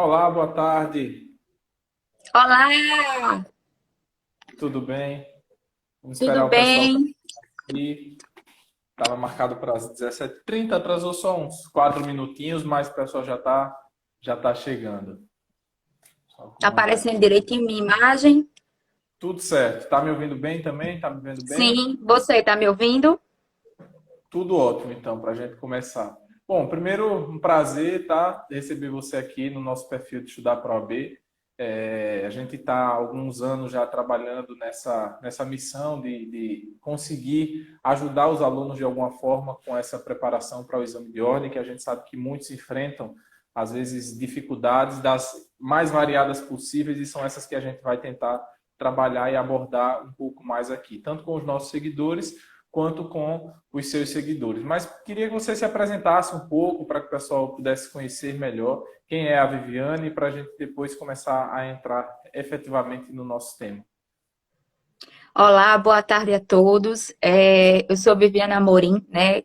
Olá, boa tarde. Olá, Tudo bem? Vamos tudo esperar o pessoal bem? aqui. Estava marcado para as 17h30, atrasou só uns 4 minutinhos, mas o pessoal já tá chegando. Só Tá manter aparecendo aqui. direitinho minha imagem? Tudo certo. Tá me ouvindo bem também? Tá me vendo bem? Sim, você tá me ouvindo? Tudo ótimo, então, para a gente começar. Bom, primeiro, um prazer, tá? Receber você aqui no nosso perfil de Estudar para a OAB. A gente está há alguns anos já trabalhando nessa missão de conseguir ajudar os alunos de alguma forma com essa preparação para o exame de ordem, que a gente sabe que muitos enfrentam, às vezes, dificuldades das mais variadas possíveis, e são essas que a gente vai tentar trabalhar e abordar um pouco mais aqui, tanto com os nossos seguidores, quanto com os seus seguidores. Mas queria que você se apresentasse um pouco para que o pessoal pudesse conhecer melhor quem é a Viviane, para a gente depois começar a entrar efetivamente no nosso tema. Olá, boa tarde a todos. Eu sou Viviana Amorim, né?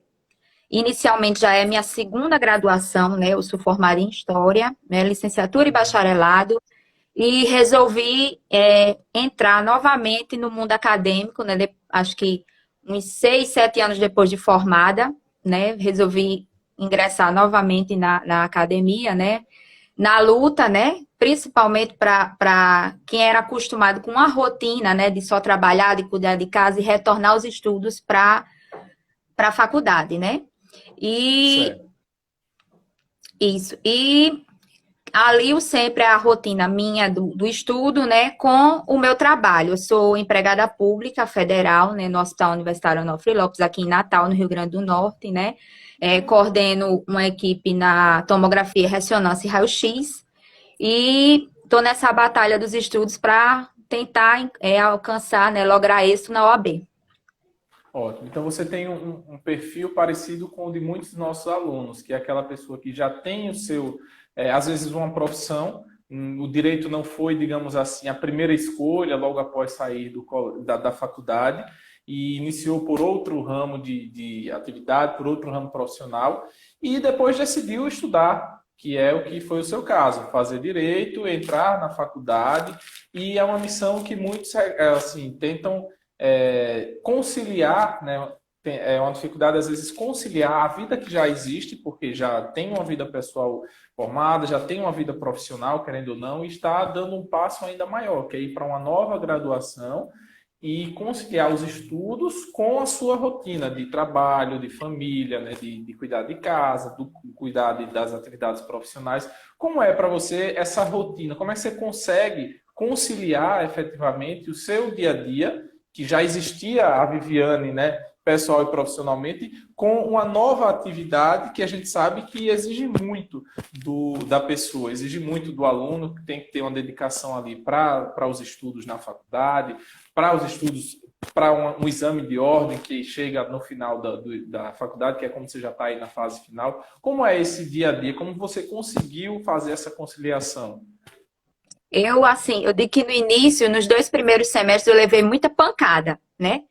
Inicialmente já é minha segunda graduação, né? Eu sou formada em História, né? Licenciatura e bacharelado, e resolvi entrar novamente no mundo acadêmico, né? Acho que uns 6, 7 anos depois de formada, né? Resolvi ingressar novamente na academia, né? Na luta, né? Principalmente para quem era acostumado com uma rotina, né? De só trabalhar, de cuidar de casa e retornar aos estudos para a faculdade, né? E Certo. isso. E alio sempre a rotina minha do estudo, né, com o meu trabalho. Eu sou empregada pública federal, né, no Hospital Universitário Onofre Lopes, aqui em Natal, no Rio Grande do Norte, né. Coordeno uma equipe na tomografia, ressonância e raio-x e estou nessa batalha dos estudos para tentar alcançar, né, lograr êxito na OAB. Ótimo. Então você tem um perfil parecido com o de muitos dos nossos alunos, que é aquela pessoa que já tem o seu, às vezes, uma profissão. O direito não foi, digamos assim, a primeira escolha logo após sair da faculdade, e iniciou por outro ramo de atividade, por outro ramo profissional, e depois decidiu estudar, que é o que foi o seu caso, fazer direito, entrar na faculdade, e é uma missão que muitos assim tentam conciliar, né? É uma dificuldade, às vezes, conciliar a vida que já existe, porque já tem uma vida pessoal formada, já tem uma vida profissional, querendo ou não, e está dando um passo ainda maior, que é ir para uma nova graduação e conciliar os estudos com a sua rotina de trabalho, de família, né? De cuidar de casa, do cuidar das atividades profissionais. Como é para você essa rotina? Como é que você consegue conciliar efetivamente o seu dia a dia, que já existia a Viviane, né, pessoal e profissionalmente, com uma nova atividade que a gente sabe que exige muito da pessoa, exige muito do aluno, que tem que ter uma dedicação ali para os estudos na faculdade, para os estudos, para um exame de ordem que chega no final da faculdade, que é como você já está aí na fase final. Como é esse dia a dia? Como você conseguiu fazer essa conciliação? Eu digo que no início, nos 2 primeiros semestres, eu levei muita pancada, né?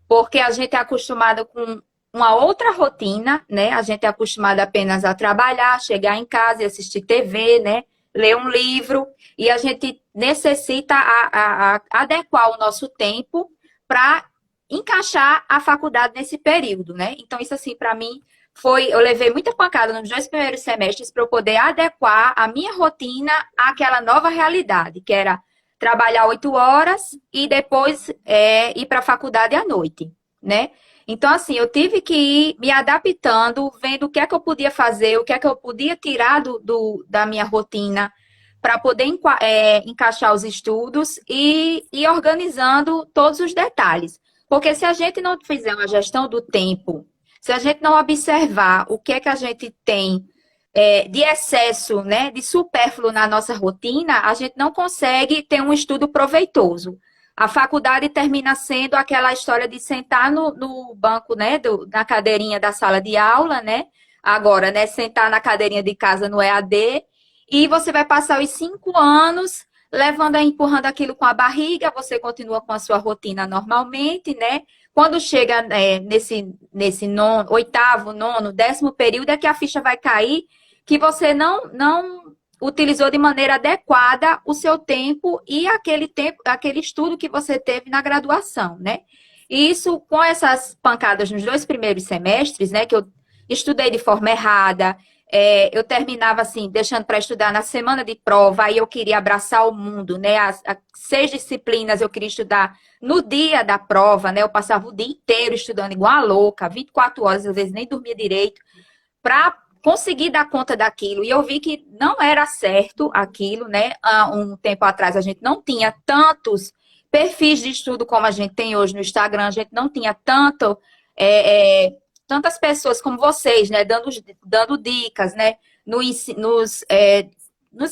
Porque a gente é acostumado com uma outra rotina, né? A gente é acostumado apenas a trabalhar, chegar em casa e assistir TV, né? Ler um livro, e a gente necessita adequar o nosso tempo para encaixar a faculdade nesse período, né? Então, isso assim, para mim, eu levei muita pancada nos 2 primeiros semestres para eu poder adequar a minha rotina àquela nova realidade, que era trabalhar 8 horas e depois ir para a faculdade à noite, né? Então, assim, eu tive que ir me adaptando, vendo o que é que eu podia fazer, o que é que eu podia tirar da minha rotina para poder encaixar os estudos e organizando todos os detalhes. Porque se a gente não fizer uma gestão do tempo, se a gente não observar o que é que a gente tem de excesso, né, de supérfluo na nossa rotina, a gente não consegue ter um estudo proveitoso. A faculdade termina sendo aquela história de sentar no banco, né, na cadeirinha da sala de aula, né? Agora, né, sentar na cadeirinha de casa no EAD, e você vai passar os 5 anos levando, empurrando aquilo com a barriga, você continua com a sua rotina normalmente, né? Quando chega nesse oitavo, nono, 10º período, é que a ficha vai cair que você não utilizou de maneira adequada o seu tempo e aquele estudo que você teve na graduação, né? E isso, com essas pancadas nos 2 primeiros semestres, né, que eu estudei de forma errada, eu terminava assim, deixando para estudar na semana de prova, aí eu queria abraçar o mundo, né? As 6 disciplinas eu queria estudar no dia da prova, né? Eu passava o dia inteiro estudando igual a louca, 24 horas, às vezes nem dormia direito, para conseguir dar conta daquilo. E eu vi que não era certo aquilo, né? Há um tempo atrás a gente não tinha tantos perfis de estudo como a gente tem hoje no Instagram, a gente não tinha tantas pessoas como vocês, né? Dando dicas, né? Nos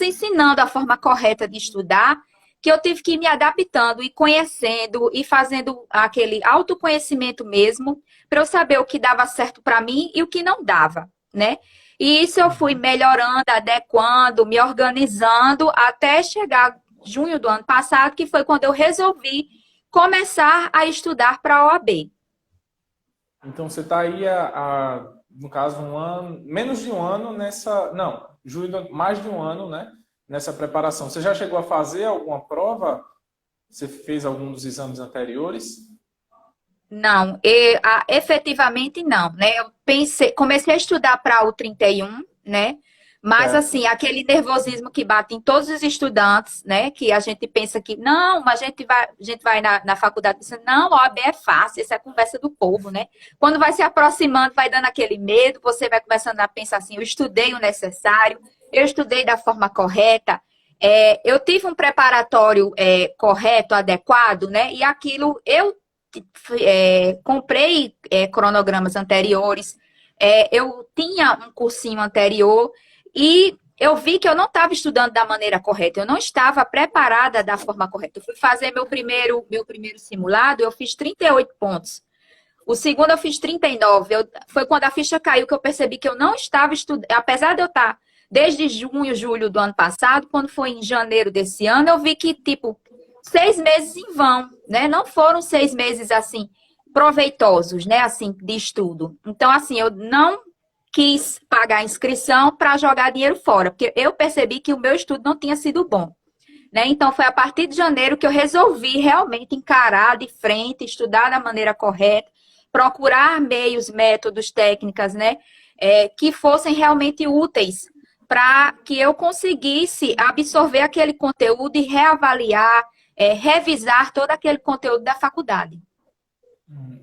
ensinando a forma correta de estudar, que eu tive que ir me adaptando e conhecendo e fazendo aquele autoconhecimento mesmo, para eu saber o que dava certo para mim e o que não dava, né? E isso eu fui melhorando, adequando, me organizando, até chegar junho do ano passado, que foi quando eu resolvi começar a estudar para a OAB. Então você está aí no caso, um ano, menos de um ano nessa. Não, mais de um ano, né? Nessa preparação. Você já chegou a fazer alguma prova? Você fez algum dos exames anteriores? Não, efetivamente não, né? Eu comecei a estudar para o 31, né? Mas Certo. assim, aquele nervosismo que bate em todos os estudantes, né? Que a gente pensa que não, mas a gente vai na faculdade pensando, não, OAB é fácil, isso é conversa do povo, né? Quando vai se aproximando, vai dando aquele medo, você vai começando a pensar assim, eu estudei o necessário, eu estudei da forma correta, eu tive um preparatório correto, adequado, né? E aquilo eu comprei cronogramas anteriores, eu tinha um cursinho anterior e eu vi que eu não estava estudando da maneira correta, eu não estava preparada da forma correta. Eu fui fazer meu primeiro simulado, eu fiz 38 pontos. O segundo eu fiz 39. Foi quando a ficha caiu que eu percebi que eu não estava estudando. Apesar de eu estar desde junho, julho do ano passado, quando foi em janeiro desse ano, eu vi que, tipo, 6 meses em vão, né? Não foram 6 meses, assim, proveitosos, né? Assim, de estudo. Então, assim, eu não quis pagar a inscrição para jogar dinheiro fora, porque eu percebi que o meu estudo não tinha sido bom. Né? Então, foi a partir de janeiro que eu resolvi realmente encarar de frente, estudar da maneira correta, procurar meios, métodos, técnicas, né, que fossem realmente úteis para que eu conseguisse absorver aquele conteúdo e reavaliar, revisar todo aquele conteúdo da faculdade.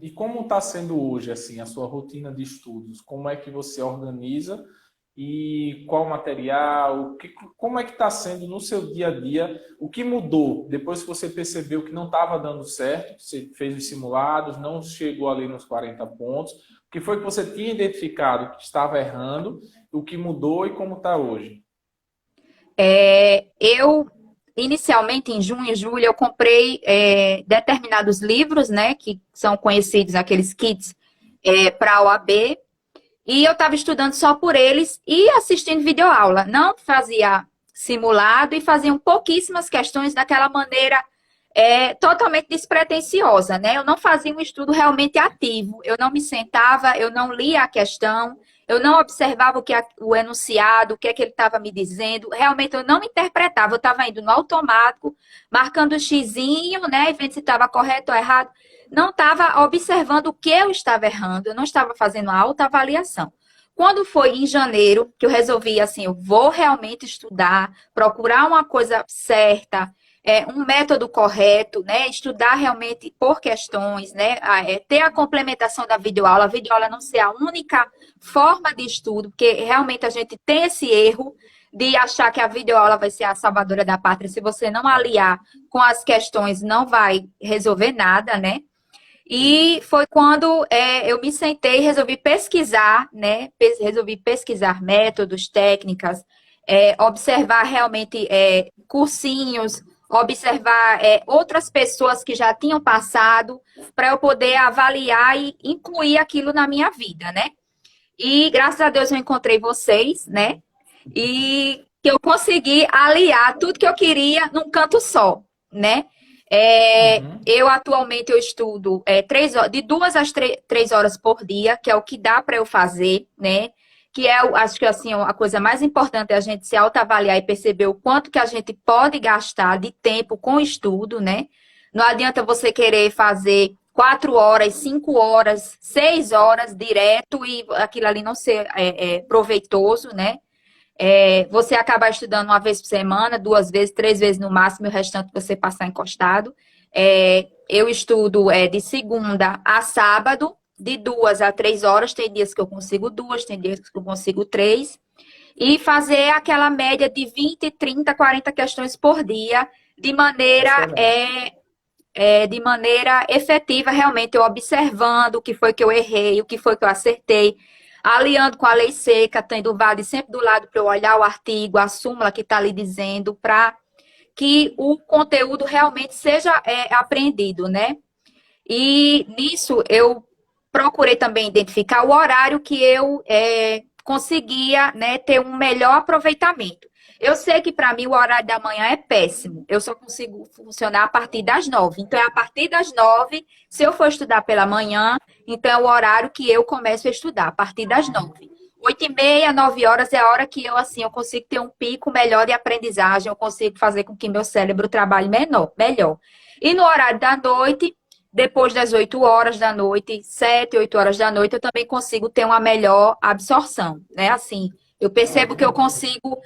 E como está sendo hoje assim a sua rotina de estudos? Como é que você organiza e qual material? Como é que está sendo no seu dia a dia? O que mudou depois que você percebeu que não estava dando certo? Você fez os simulados, não chegou ali nos 40 pontos. O que foi que você tinha identificado que estava errando? O que mudou e como está hoje? Eu, inicialmente, em junho e julho, eu comprei determinados livros, né, que são conhecidos, aqueles kits, para a OAB, e eu estava estudando só por eles e assistindo videoaula. Não fazia simulado e faziam pouquíssimas questões daquela maneira totalmente despretensiosa, né? Eu não fazia um estudo realmente ativo. Eu não me sentava, eu não lia a questão, eu não observava o enunciado, o que é que ele estava me dizendo. Realmente eu não interpretava, eu estava indo no automático, marcando o xizinho, né? E vendo se estava correto ou errado. Não estava observando o que eu estava errando, eu não estava fazendo a autoavaliação. Quando foi em janeiro que eu resolvi assim, eu vou realmente estudar, procurar uma coisa certa, um método correto, né? Estudar realmente por questões, né? Ter a complementação da videoaula, a videoaula não ser a única forma de estudo, porque realmente a gente tem esse erro de achar que a videoaula vai ser a salvadora da pátria. Se você não aliar com as questões, não vai resolver nada, né? E foi quando eu me sentei e resolvi pesquisar, né? Resolvi pesquisar métodos, técnicas, observar realmente cursinhos, observar outras pessoas que já tinham passado, para eu poder avaliar e incluir aquilo na minha vida, né? E graças a Deus eu encontrei vocês, né? E que eu consegui aliar tudo que eu queria num canto só, né? Uhum. Eu atualmente eu estudo de 2 às 3 horas por dia, que é o que dá para eu fazer, né? que é, acho que assim, a coisa mais importante é a gente se autoavaliar e perceber o quanto que a gente pode gastar de tempo com estudo, né? Não adianta você querer fazer 4 horas, 5 horas, 6 horas direto e aquilo ali não ser proveitoso, né? Você acaba estudando uma vez por semana, 2 vezes, 3 vezes no máximo, e o restante você passar encostado. Eu estudo de segunda a sábado, de 2 a 3 horas, tem dias que eu consigo 2, tem dias que eu consigo 3, e fazer aquela média de 20, 30, 40 questões por dia, de maneira, de maneira efetiva, realmente, eu observando o que foi que eu errei, o que foi que eu acertei, aliando com a lei seca, tendo o VAD sempre do lado para eu olhar o artigo, a súmula que está ali dizendo, para que o conteúdo realmente seja apreendido, né? E nisso eu procurei também identificar o horário que eu conseguia, né, ter um melhor aproveitamento. Eu sei que para mim o horário da manhã é péssimo. Eu só consigo funcionar a partir das 9. Então, é a partir das 9, se eu for estudar pela manhã, então é o horário que eu começo a estudar, a partir das 9. 8h30, 9 horas é a hora que eu consigo ter um pico melhor de aprendizagem, eu consigo fazer com que meu cérebro trabalhe melhor. E no horário da noite, depois das 8 horas da noite, 7, 8 horas da noite, eu também consigo ter uma melhor absorção, né? Assim, eu percebo que eu consigo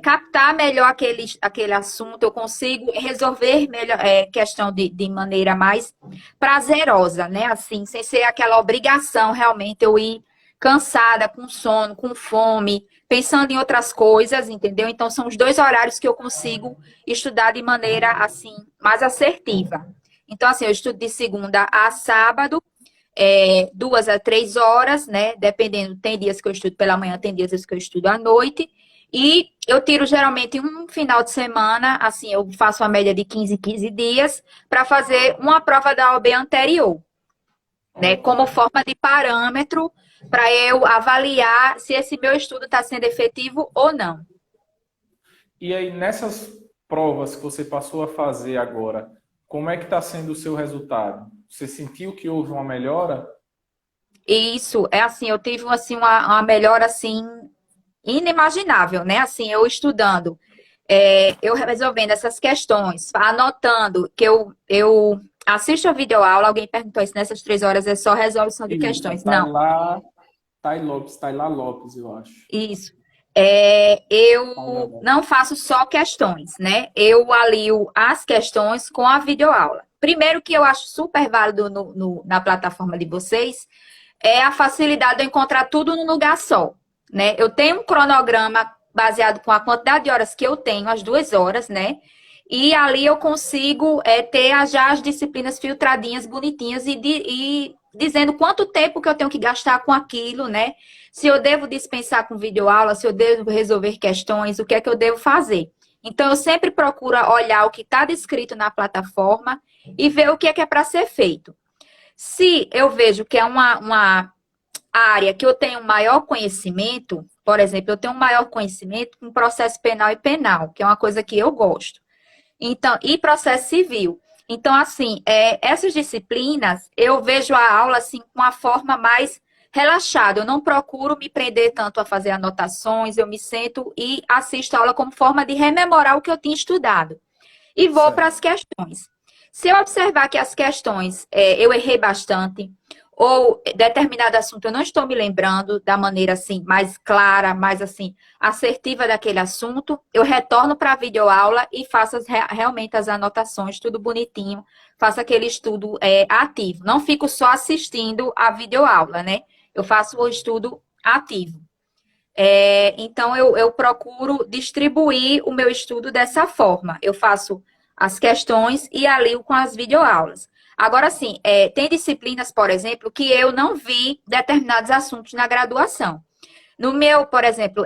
captar melhor aquele assunto, eu consigo resolver melhor questão de maneira mais prazerosa, né? Assim, sem ser aquela obrigação realmente eu ir cansada, com sono, com fome, pensando em outras coisas, entendeu? Então, são os 2 horários que eu consigo estudar de maneira, assim, mais assertiva. Então, assim, eu estudo de segunda a sábado, 2 a 3 horas, né? Dependendo, tem dias que eu estudo pela manhã, tem dias que eu estudo à noite. E eu tiro geralmente um final de semana, assim, eu faço uma média de 15 em 15 dias, para fazer uma prova da OAB anterior, né? Como forma de parâmetro para eu avaliar se esse meu estudo está sendo efetivo ou não. E aí, nessas provas que você passou a fazer agora, como é que está sendo o seu resultado? Você sentiu que houve uma melhora? Isso, assim, eu tive assim, uma melhora assim, inimaginável, né? Assim, eu estudando, eu resolvendo essas questões, anotando, que eu assisto a videoaula, alguém perguntou se nessas 3 horas é só resolução de Isso, questões. Não, Taylor Lopes, eu acho. isso. Eu não faço só questões, né? Eu alio as questões com a videoaula. Primeiro que eu acho super válido na plataforma de vocês é a facilidade de eu encontrar tudo num lugar só, né? Eu tenho um cronograma baseado com a quantidade de horas que eu tenho, as 2 horas, né? E ali eu consigo ter já as disciplinas filtradinhas, bonitinhas e dizendo quanto tempo que eu tenho que gastar com aquilo, né? Se eu devo dispensar com videoaula, se eu devo resolver questões, o que é que eu devo fazer. Então, eu sempre procuro olhar o que está descrito na plataforma e ver o que é para ser feito. Se eu vejo que é uma área que eu tenho maior conhecimento, por exemplo, eu tenho um maior conhecimento com processo penal e penal, que é uma coisa que eu gosto. Então, e processo civil. Então, assim, essas disciplinas, eu vejo a aula assim com uma forma mais relaxada. Eu não procuro me prender tanto a fazer anotações, eu me sento e assisto a aula como forma de rememorar o que eu tinha estudado. E vou para as questões. Se eu observar que as questões eu errei bastante, ou determinado assunto eu não estou me lembrando da maneira assim mais clara, mais assim assertiva daquele assunto, eu retorno para a videoaula e faço realmente as anotações, tudo bonitinho, faço aquele estudo ativo. Não fico só assistindo a videoaula, né? Eu faço o estudo ativo. Então, eu procuro distribuir o meu estudo dessa forma. Eu faço as questões e alio com as videoaulas. Agora, sim, tem disciplinas, por exemplo, que eu não vi determinados assuntos na graduação. No meu, por exemplo,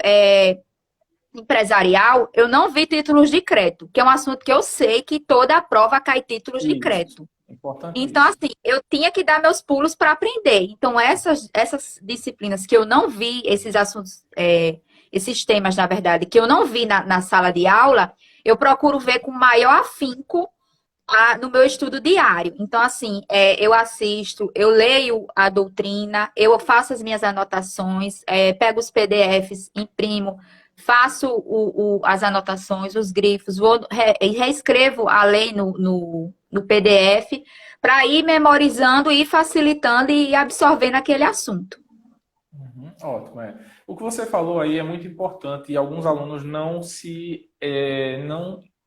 empresarial, eu não vi títulos de crédito, que é um assunto que eu sei que toda a prova cai títulos de crédito. Então, assim, eu tinha que dar meus pulos para aprender. Então, essas disciplinas que eu não vi, esses assuntos, esses temas, na verdade, que eu não vi na sala de aula, eu procuro ver com maior afinco no meu estudo diário. Então, assim, eu assisto, eu leio a doutrina, eu faço as minhas anotações, pego os PDFs, imprimo, faço as anotações, os grifos, reescrevo a lei no PDF para ir memorizando e facilitando e absorvendo aquele assunto. Uhum, ótimo, O que você falou aí é muito importante e alguns alunos não,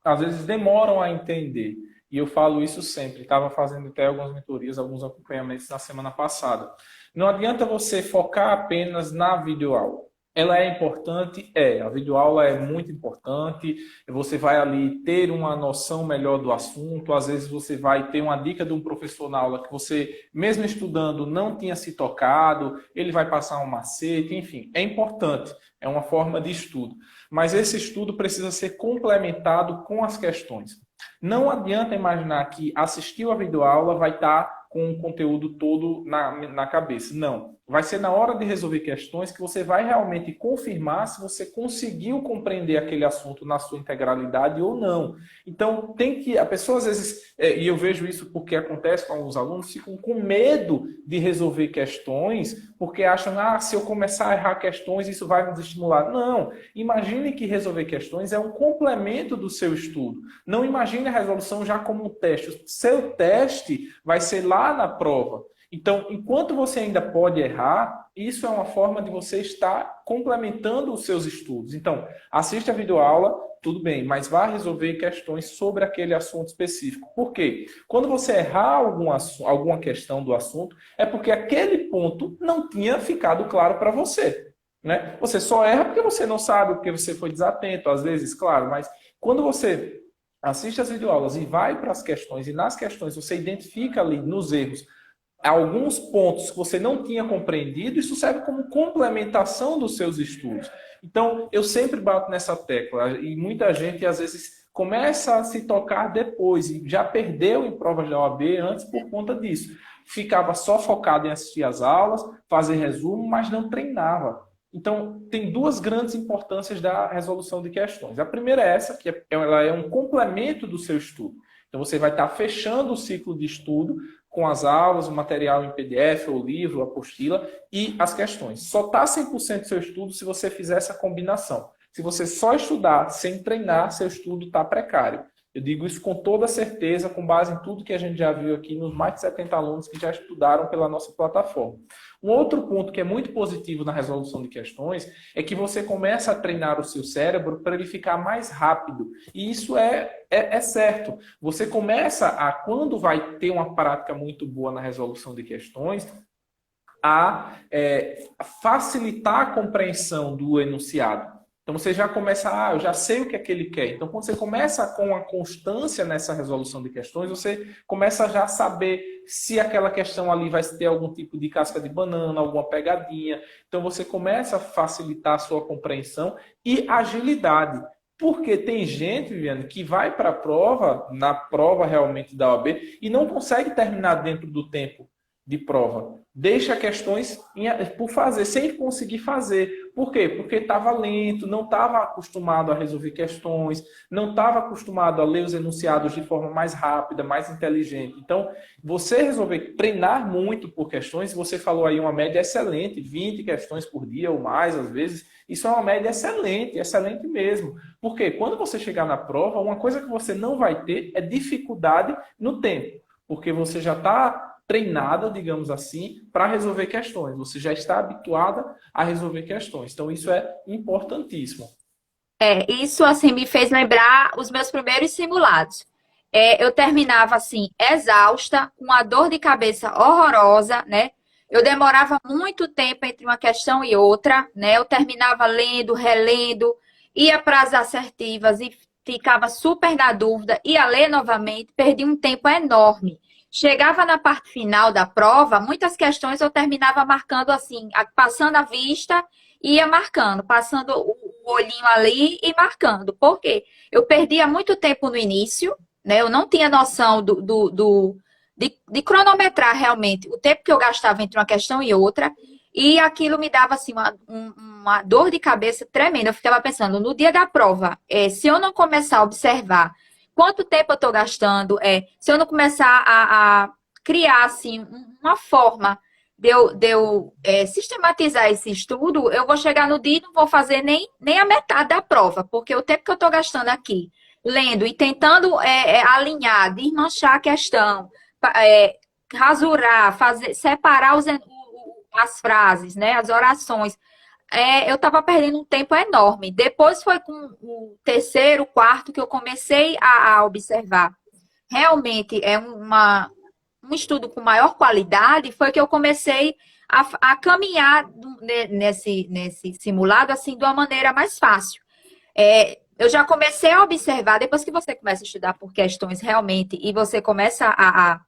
às vezes demoram a entender. E eu falo isso sempre. Estava fazendo até algumas mentorias, alguns acompanhamentos na semana passada. Não adianta você focar apenas na videoaula. Ela é importante? A videoaula é muito importante. Você vai ali ter uma noção melhor do assunto. Às vezes você vai ter uma dica de um professor na aula que você, mesmo estudando, não tinha se tocado. Ele vai passar um macete, enfim, é importante. É uma forma de estudo. Mas esse estudo precisa ser complementado com as questões. Não adianta imaginar que assistir a videoaula vai estar com o conteúdo todo na cabeça. Não. Vai ser na hora de resolver questões que você vai realmente confirmar se você conseguiu compreender aquele assunto na sua integralidade ou não. Então, a pessoa às vezes, e eu vejo isso porque acontece com alguns alunos, ficam com medo de resolver questões, porque acham, se eu começar a errar questões, isso vai me estimular. Não. Imagine que resolver questões é um complemento do seu estudo. Não imagine a resolução já como um teste. O seu teste vai ser lá na prova. Então, enquanto você ainda pode errar, isso é uma forma de você estar complementando os seus estudos. Então, assiste a videoaula, tudo bem, mas vá resolver questões sobre aquele assunto específico. Por quê? Quando você errar alguma questão do assunto, é porque aquele ponto não tinha ficado claro para você. Né? Você só erra porque você não sabe, porque você foi desatento, às vezes, claro, mas quando você assiste as videoaulas e vai para as questões, e nas questões você identifica ali nos erros alguns pontos que você não tinha compreendido, isso serve como complementação dos seus estudos. Então, eu sempre bato nessa tecla, e muita gente, às vezes, começa a se tocar depois, e já perdeu em provas da OAB antes por conta disso. Ficava só focado em assistir às aulas, fazer resumo, mas não treinava. Então, tem duas grandes importâncias da resolução de questões. A primeira é essa, que ela é um complemento do seu estudo. Então, você vai estar fechando o ciclo de estudo com as aulas, o material em PDF, o livro, a apostila e as questões. Só está 100% do seu estudo se você fizer essa combinação. Se você só estudar sem treinar, seu estudo está precário. Eu digo isso com toda certeza, com base em tudo que a gente já viu aqui nos mais de 70 alunos que já estudaram pela nossa plataforma. Um outro ponto que é muito positivo na resolução de questões é que você começa a treinar o seu cérebro para ele ficar mais rápido. E isso é certo. Você começa quando vai ter uma prática muito boa na resolução de questões, a facilitar a compreensão do enunciado. Então você já começa, eu já sei o que é que ele quer. Então quando você começa com a constância nessa resolução de questões, você começa já a saber se aquela questão ali vai ter algum tipo de casca de banana, alguma pegadinha. Então você começa a facilitar a sua compreensão e agilidade. Porque tem gente, Viviane, que vai para a prova, na prova realmente da OAB, e não consegue terminar dentro do tempo de prova. Deixa questões por fazer, sem conseguir fazer. Por quê? Porque estava lento, não estava acostumado a resolver questões, não estava acostumado a ler os enunciados de forma mais rápida, mais inteligente. Então, você resolver treinar muito por questões, você falou aí uma média excelente, 20 questões por dia ou mais, às vezes, isso é uma média excelente, excelente mesmo. Porque quando você chegar na prova, uma coisa que você não vai ter é dificuldade no tempo. Porque você já está treinada, digamos assim, para resolver questões. Você já está habituada a resolver questões. Então, isso é importantíssimo. Isso assim me fez lembrar os meus primeiros simulados. Eu terminava assim, exausta, com uma dor de cabeça horrorosa, né? Eu demorava muito tempo entre uma questão e outra, né? Eu terminava lendo, relendo, ia para as assertivas e ficava super na dúvida, ia ler novamente, perdi um tempo enorme. Chegava na parte final da prova, muitas questões eu terminava marcando assim, passando a vista e ia marcando, passando o olhinho ali e marcando. Por quê? Eu perdia muito tempo no início, né? Eu não tinha noção de cronometrar realmente o tempo que eu gastava entre uma questão e outra, e aquilo me dava assim uma dor de cabeça tremenda. Eu ficava pensando, no dia da prova, se eu não começar a observar quanto tempo eu estou gastando. Se eu não começar a criar assim, uma forma de eu sistematizar esse estudo, eu vou chegar no dia e não vou fazer nem a metade da prova, porque o tempo que eu estou gastando aqui, lendo e tentando alinhar, desmanchar a questão, rasurar, separar as frases, né, as orações, eu estava perdendo um tempo enorme. Depois foi com o terceiro, quarto, que eu comecei a observar. Realmente um estudo com maior qualidade, foi que eu comecei a caminhar nesse simulado assim de uma maneira mais fácil. Eu já comecei a observar, depois que você começa a estudar por questões realmente, e você começa a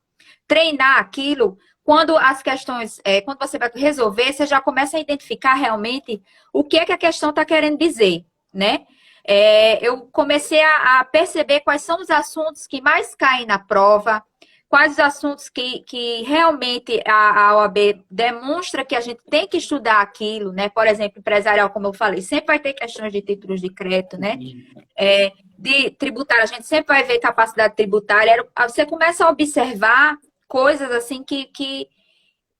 treinar aquilo, quando as questões, quando você vai resolver, você já começa a identificar realmente o que é que a questão está querendo dizer, né? Eu comecei a perceber quais são os assuntos que mais caem na prova, quais os assuntos que realmente a OAB demonstra que a gente tem que estudar aquilo, né? Por exemplo, empresarial, como eu falei, sempre vai ter questões de títulos de crédito, né? De tributário, a gente sempre vai ver capacidade tributária. Você começa a observar coisas assim que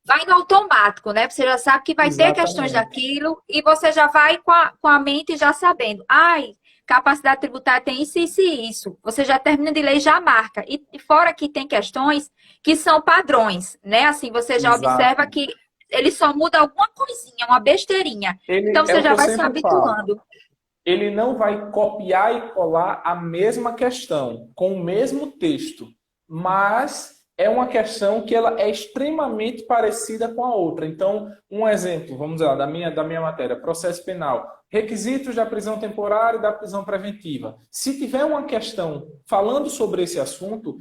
vai no automático, né? Você já sabe que vai ter questões Exatamente. daquilo e você já vai com a mente já sabendo. Ai, capacidade tributária tem isso, isso e isso. Você já termina de ler e já marca. E fora que tem questões que são padrões, né? Assim, você já observa Exato. que ele só muda alguma coisinha, uma besteirinha. Ele, Então é você o que já eu vai se sempre falo. habituando. Ele não vai copiar e colar a mesma questão com o mesmo texto, mas é uma questão que ela é extremamente parecida com a outra. Então, um exemplo, vamos lá, da minha matéria, processo penal, requisitos da prisão temporária e da prisão preventiva. Se tiver uma questão falando sobre esse assunto,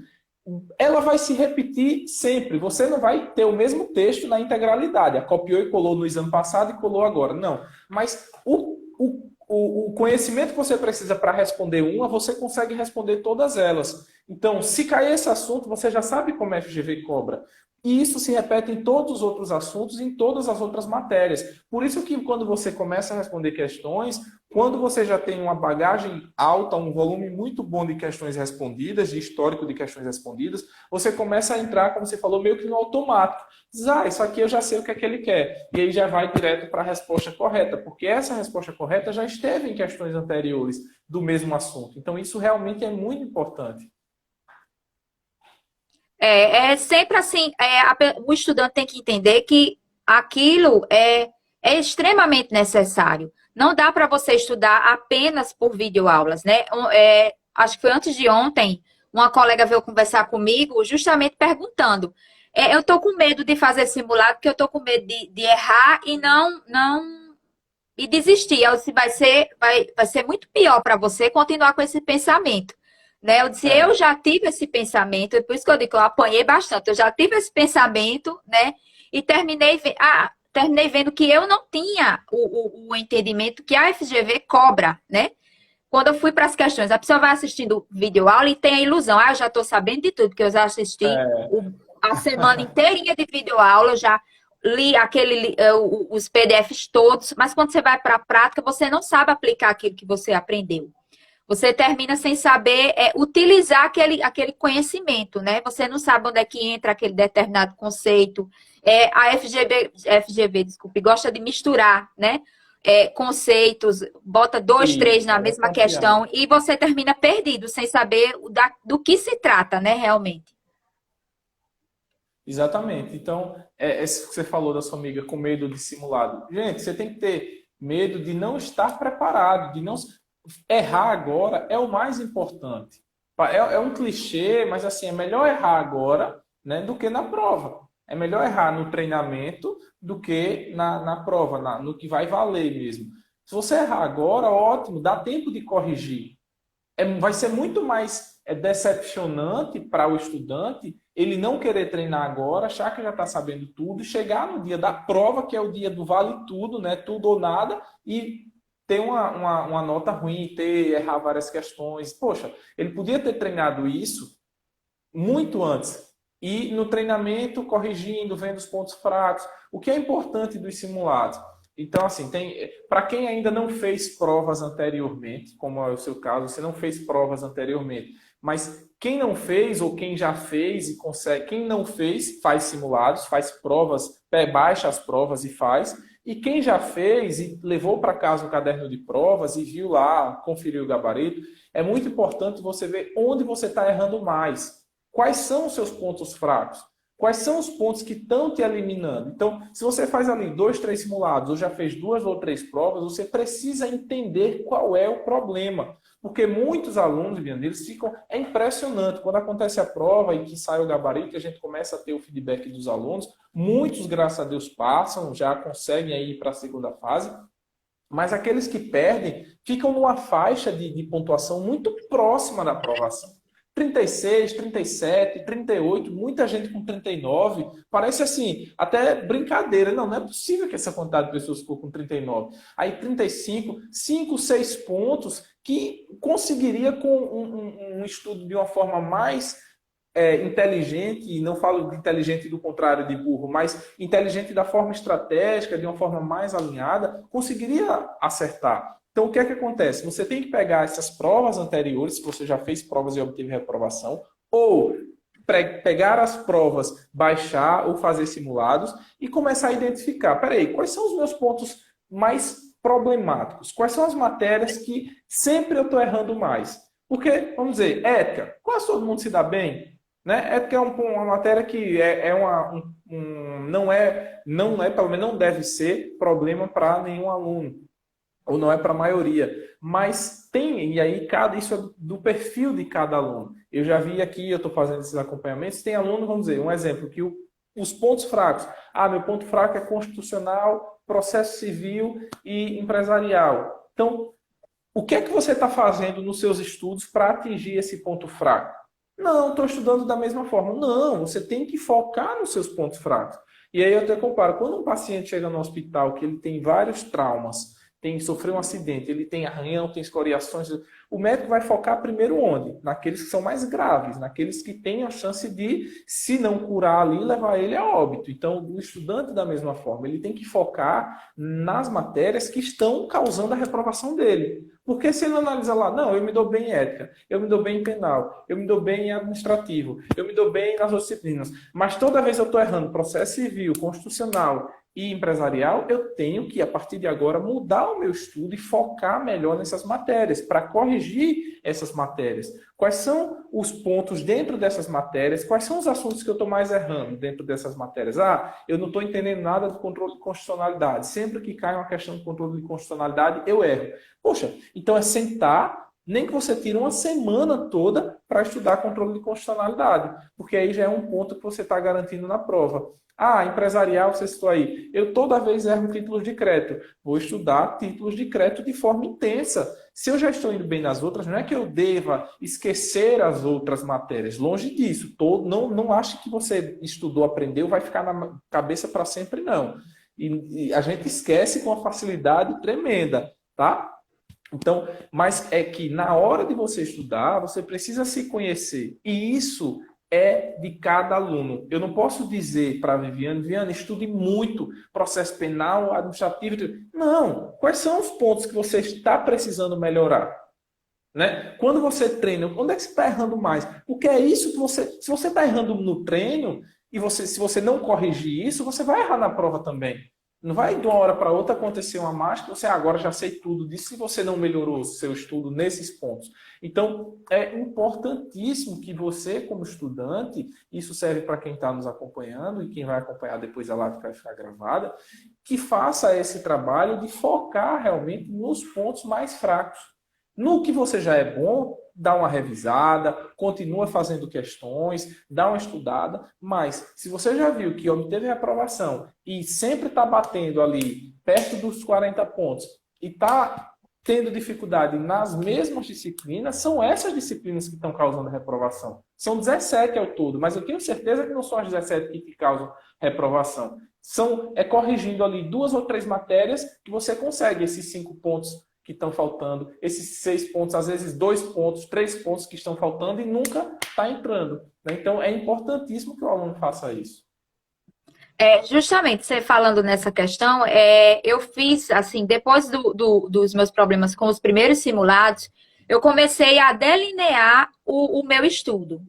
ela vai se repetir sempre. Você não vai ter o mesmo texto na integralidade. Copiou e colou no exame passado e colou agora. Não. Mas o conhecimento que você precisa para responder uma, você consegue responder todas elas. Então, se cair esse assunto, você já sabe como a FGV cobra. E isso se repete em todos os outros assuntos, em todas as outras matérias. Por isso que quando você começa a responder questões, quando você já tem uma bagagem alta, um volume muito bom de questões respondidas, de histórico de questões respondidas, você começa a entrar, como você falou, meio que no automático. Diz, isso aqui eu já sei o que é que ele quer. E aí já vai direto para a resposta correta, porque essa resposta correta já esteve em questões anteriores do mesmo assunto. Então, isso realmente é muito importante. É sempre assim, o estudante tem que entender que aquilo é extremamente necessário. Não dá para você estudar apenas por videoaulas, né? Acho que foi antes de ontem, uma colega veio conversar comigo justamente perguntando. Eu estou com medo de fazer simulado, porque eu estou com medo de errar e não e desistir. Se vai ser muito pior para você continuar com esse pensamento. Né? Eu disse, eu É, já tive esse pensamento, por isso que eu digo que eu apanhei bastante, eu já tive esse pensamento, né? E terminei vendo que eu não tinha o entendimento que a FGV cobra, né? Quando eu fui para as questões, a pessoa vai assistindo vídeo aula e tem a ilusão, eu já estou sabendo de tudo, porque eu já assisti é, a semana inteirinha de vídeo aula, eu já li os PDFs todos, mas quando você vai para a prática, você não sabe aplicar aquilo que você aprendeu. Você termina sem saber utilizar aquele conhecimento, né? Você não sabe onde é que entra aquele determinado conceito. A FGV, desculpe, gosta de misturar, né? Conceitos, bota dois, três isso, na é mesma confiar. questão e você termina perdido, sem saber do que se trata, né? Realmente. Exatamente. Então, isso que você falou da sua amiga com medo de simulado. Gente, você tem que ter medo de não estar preparado, de não errar agora é o mais importante. É um clichê, mas assim, é melhor errar agora, né, do que na prova. É melhor errar no treinamento do que na prova, no que vai valer mesmo. Se você errar agora, ótimo, dá tempo de corrigir. Vai ser muito mais decepcionante para o estudante ele não querer treinar agora, achar que já está sabendo tudo, chegar no dia da prova, que é o dia do vale tudo, né? Tudo ou nada, e ter uma nota ruim, errar várias questões. Poxa, ele podia ter treinado isso muito antes. E no treinamento, corrigindo, vendo os pontos fracos. O que é importante dos simulados? Então, assim, para quem ainda não fez provas anteriormente, como é o seu caso, você não fez provas anteriormente, Mas quem não fez ou quem já fez e consegue, quem não fez, faz simulados, faz provas, baixa as provas e faz. E quem já fez e levou para casa um caderno de provas e viu lá, conferiu o gabarito, é muito importante você ver onde você está errando mais. Quais são os seus pontos fracos? Quais são os pontos que estão te eliminando? Então, se você faz ali 2, 3 simulados ou já fez 2 ou 3 provas, você precisa entender qual é o problema. Porque muitos alunos, Vianney, eles ficam... É impressionante. Quando acontece a prova e que sai o gabarito, a gente começa a ter o feedback dos alunos. Muitos, graças a Deus, passam, já conseguem ir para a segunda fase. Mas aqueles que perdem ficam numa faixa de pontuação muito próxima da aprovação. 36, 37, 38, muita gente com 39. Parece assim, até brincadeira. Não, não é possível que essa quantidade de pessoas ficou com 39. Aí 35, 5, 6 pontos que conseguiria com um estudo de uma forma mais inteligente, e não falo de inteligente do contrário de burro, mas inteligente da forma estratégica, de uma forma mais alinhada, conseguiria acertar. Então, o que é que acontece? Você tem que pegar essas provas anteriores, se você já fez provas e obteve reprovação, ou pegar as provas, baixar ou fazer simulados e começar a identificar, peraí, quais são os meus pontos mais problemáticos? Quais são as matérias que sempre eu estou errando mais? Porque, vamos dizer, ética, quase todo mundo se dá bem, né? Ética é uma matéria que pelo menos não deve ser problema para nenhum aluno, ou não é para a maioria, mas tem, e aí isso é do perfil de cada aluno. Eu já vi aqui, eu estou fazendo esses acompanhamentos, tem aluno, vamos dizer, um exemplo, que os pontos fracos, meu ponto fraco é constitucional, processo civil e empresarial. Então, o que é que você está fazendo nos seus estudos para atingir esse ponto fraco? Não, estou estudando da mesma forma. Não, você tem que focar nos seus pontos fracos. E aí eu até comparo, quando um paciente chega no hospital que ele tem vários traumas, sofreu um acidente, ele tem arranhão, tem escoriações, o médico vai focar primeiro onde? Naqueles que são mais graves, naqueles que têm a chance de, se não curar ali, levar ele a óbito. Então, o estudante, da mesma forma, ele tem que focar nas matérias que estão causando a reprovação dele. Porque se ele analisa lá, não, eu me dou bem em ética, eu me dou bem em penal, eu me dou bem em administrativo, eu me dou bem nas outras disciplinas, mas toda vez eu estou errando processo civil, constitucional e empresarial, eu tenho que, a partir de agora, mudar o meu estudo e focar melhor nessas matérias, para corrigir essas matérias. Quais são os pontos dentro dessas matérias? Quais são os assuntos que eu estou mais errando dentro dessas matérias? Eu não estou entendendo nada do controle de constitucionalidade. Sempre que cai uma questão de controle de constitucionalidade, eu erro. Poxa, então é sentar, nem que você tire uma semana toda para estudar controle de constitucionalidade, porque aí já é um ponto que você está garantindo na prova. Empresarial, você citou aí. Eu toda vez erro títulos de crédito. Vou estudar títulos de crédito de forma intensa. Se eu já estou indo bem nas outras, não é que eu deva esquecer as outras matérias. Longe disso. Não ache que você estudou, aprendeu, vai ficar na cabeça para sempre, não. E a gente esquece com uma facilidade tremenda, tá? Então, mas é que na hora de você estudar, você precisa se conhecer. E isso é de cada aluno. Eu não posso dizer para a Viviane, estude muito processo penal, administrativo. Não. Quais são os pontos que você está precisando melhorar? Né? Quando você treina, onde é que você está errando mais? Porque é isso que se você está errando no treino, e se você não corrigir isso, você vai errar na prova também. Não vai de uma hora para outra acontecer uma mágica, você agora já sei tudo disso se você não melhorou o seu estudo nesses pontos. Então, é importantíssimo que você, como estudante, isso serve para quem está nos acompanhando e quem vai acompanhar depois a live que vai ficar gravada, que faça esse trabalho de focar realmente nos pontos mais fracos. No que você já é bom, dá uma revisada, continua fazendo questões, dá uma estudada, mas se você já viu que obteve reprovação e sempre está batendo ali perto dos 40 pontos e está tendo dificuldade nas mesmas disciplinas, são essas disciplinas que estão causando reprovação. São 17 ao todo, mas eu tenho certeza que não são as 17 que causam reprovação. Corrigindo ali 2 ou 3 matérias que você consegue esses 5 pontos que estão faltando, esses 6 pontos, às vezes 2 pontos, 3 pontos que estão faltando e nunca está entrando. Né? Então, é importantíssimo que o aluno faça isso. Justamente, você falando nessa questão, eu fiz, assim, depois dos meus problemas com os primeiros simulados, eu comecei a delinear o meu estudo.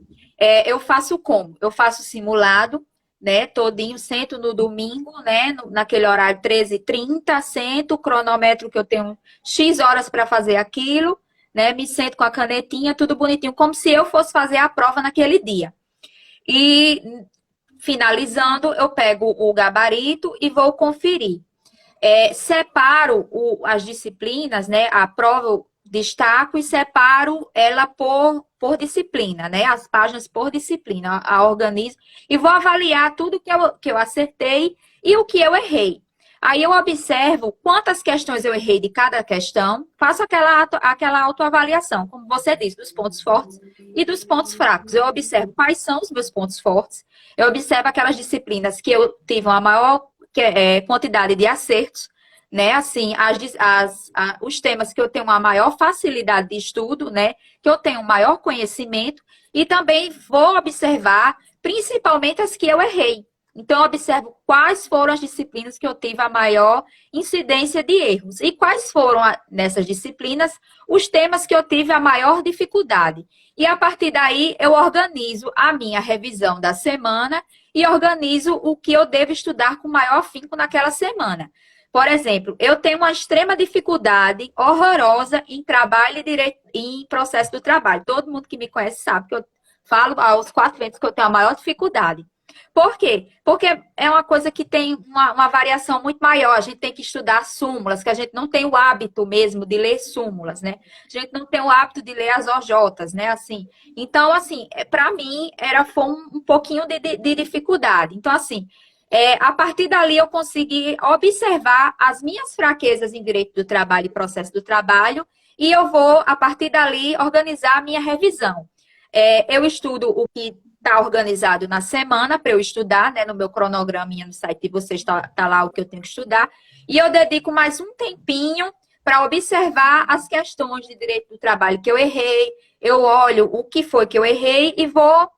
Eu faço como? Eu faço simulado, né, todinho, sento no domingo, né, naquele horário 13h30, sento, o cronômetro que eu tenho X horas para fazer aquilo, né, me sento com a canetinha, tudo bonitinho, como se eu fosse fazer a prova naquele dia. E finalizando, eu pego o gabarito e vou conferir. Separo as disciplinas, né? A prova eu destaco e separo ela por disciplina, né? As páginas por disciplina, a organizo e vou avaliar tudo que eu acertei e o que eu errei. Aí eu observo quantas questões eu errei de cada questão, faço aquela autoavaliação, como você disse, dos pontos fortes e dos pontos fracos. Eu observo quais são os meus pontos fortes, eu observo aquelas disciplinas que eu tive uma maior quantidade de acertos, né? Assim, os temas que eu tenho uma maior facilidade de estudo, né? Que eu tenho um maior conhecimento e também vou observar principalmente as que eu errei. Então, eu observo quais foram as disciplinas que eu tive a maior incidência de erros e quais foram, nessas disciplinas, os temas que eu tive a maior dificuldade. E, a partir daí, eu organizo a minha revisão da semana e organizo o que eu devo estudar com maior afinco naquela semana. Por exemplo, eu tenho uma extrema dificuldade horrorosa em trabalho e direito, em processo do trabalho. Todo mundo que me conhece sabe que eu falo aos 4 ventos que eu tenho a maior dificuldade. Por quê? Porque é uma coisa que tem uma variação muito maior. A gente tem que estudar súmulas, que a gente não tem o hábito mesmo de ler súmulas, né? A gente não tem o hábito de ler as OJs, né? Assim. Então, assim, para mim, foi um pouquinho de dificuldade. Então, assim, a partir dali eu consegui observar as minhas fraquezas em direito do trabalho e processo do trabalho, e eu vou, a partir dali, organizar a minha revisão. Eu estudo o que está organizado na semana para eu estudar, né? No meu cronograminha no site de vocês está lá o que eu tenho que estudar. E eu dedico mais um tempinho para observar as questões de direito do trabalho que eu errei. Eu olho o que foi que eu errei e vou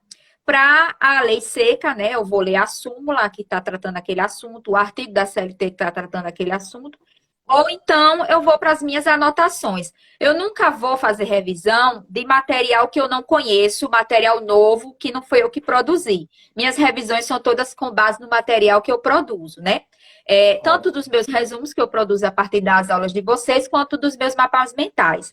para a lei seca, né? Eu vou ler a súmula que está tratando aquele assunto, o artigo da CLT que está tratando aquele assunto. Ou então eu vou para as minhas anotações. Eu nunca vou fazer revisão de material que eu não conheço, material novo que não foi eu que produzi. Minhas revisões são todas com base no material que eu produzo, né? Tanto dos meus resumos que eu produzo a partir das aulas de vocês, quanto dos meus mapas mentais.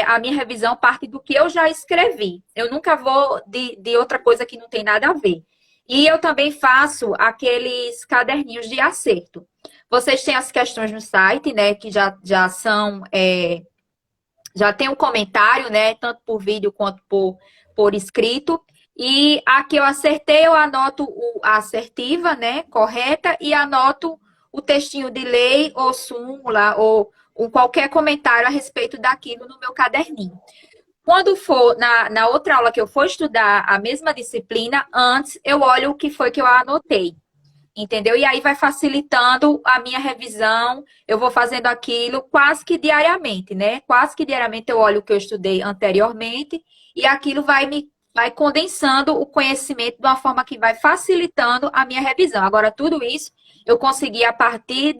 A minha revisão parte do que eu já escrevi. Eu nunca vou de outra coisa que não tem nada a ver. E eu também faço aqueles caderninhos de acerto. Vocês têm as questões no site, né? Que já são. Já tem um comentário, né? Tanto por vídeo quanto por escrito. E a que eu acertei, eu anoto a assertiva, né? Correta, e anoto o textinho de lei ou súmula ou qualquer comentário a respeito daquilo no meu caderninho. Quando for na outra aula que eu for estudar a mesma disciplina, antes eu olho o que foi que eu anotei. Entendeu? E aí vai facilitando a minha revisão, eu vou fazendo aquilo quase que diariamente, né? Quase que diariamente eu olho o que eu estudei anteriormente e aquilo vai condensando o conhecimento de uma forma que vai facilitando a minha revisão. Agora, tudo isso eu consegui a partir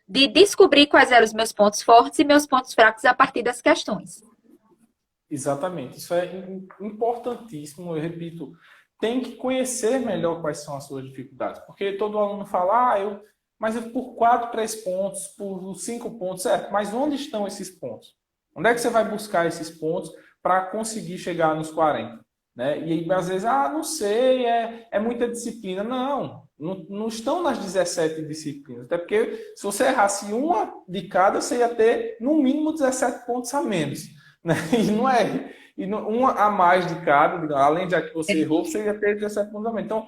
de descobrir quais eram os meus pontos fortes e meus pontos fracos a partir das questões. Exatamente. Isso é importantíssimo, eu repito. Tem que conhecer melhor quais são as suas dificuldades. Porque todo aluno fala, mas eu por 4, 3 pontos, por 5 pontos, certo? Mas onde estão esses pontos? Onde é que você vai buscar esses pontos para conseguir chegar nos 40? Né? E aí, às vezes, não sei, é muita disciplina. Não estão nas 17 disciplinas. Até porque se você errasse uma de cada, você ia ter, no mínimo, 17 pontos a menos. Né? E não é... E uma a mais de cada, além de que você errou, você ia ter 17 pontos a menos. Então,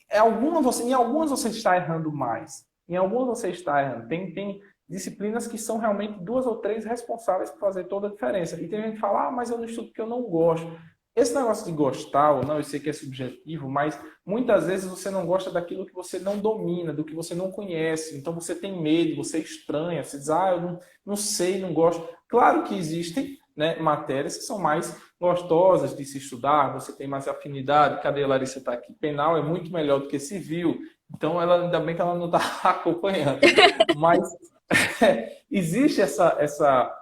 em algumas você está errando mais. Em algumas você está errando. Tem disciplinas que são realmente 2 ou 3 responsáveis por fazer toda a diferença. E tem gente que fala, mas eu não estudo porque eu não gosto. Esse negócio de gostar ou não, eu sei que é subjetivo, mas muitas vezes você não gosta daquilo que você não domina, do que você não conhece. Então você tem medo, você estranha, você diz, eu não sei, não gosto. Claro que existem, né, matérias que são mais gostosas de se estudar, você tem mais afinidade. Cadê a Larissa? Está aqui. Penal é muito melhor do que civil, então ainda bem que ela não está acompanhando. Mas existe essa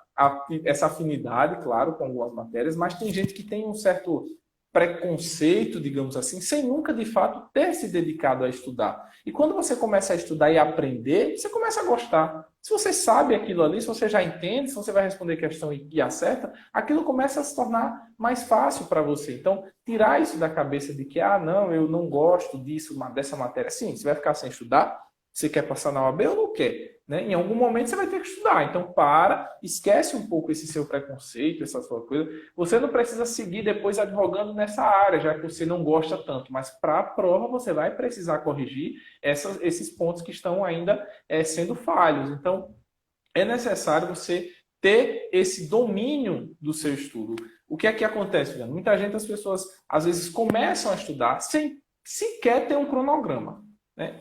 essa afinidade, claro, com algumas matérias, mas tem gente que tem um certo preconceito, digamos assim, sem nunca de fato ter se dedicado a estudar. E quando você começa a estudar e aprender, você começa a gostar. Se você sabe aquilo ali, se você já entende, se você vai responder questão e acerta, aquilo começa a se tornar mais fácil para você. Então, tirar isso da cabeça de que, não, eu não gosto disso, dessa matéria. Sim, você vai ficar sem estudar? Você quer passar na OAB ou não quer? Né? Em algum momento você vai ter que estudar. Então, esquece um pouco esse seu preconceito, essa sua coisa. Você não precisa seguir depois advogando nessa área, já que você não gosta tanto. Mas para a prova, você vai precisar corrigir esses pontos que estão ainda sendo falhos. Então, é necessário você ter esse domínio do seu estudo. O que é que acontece, Juliano? Muita gente, as pessoas, às vezes, começam a estudar sem sequer ter um cronograma. Né?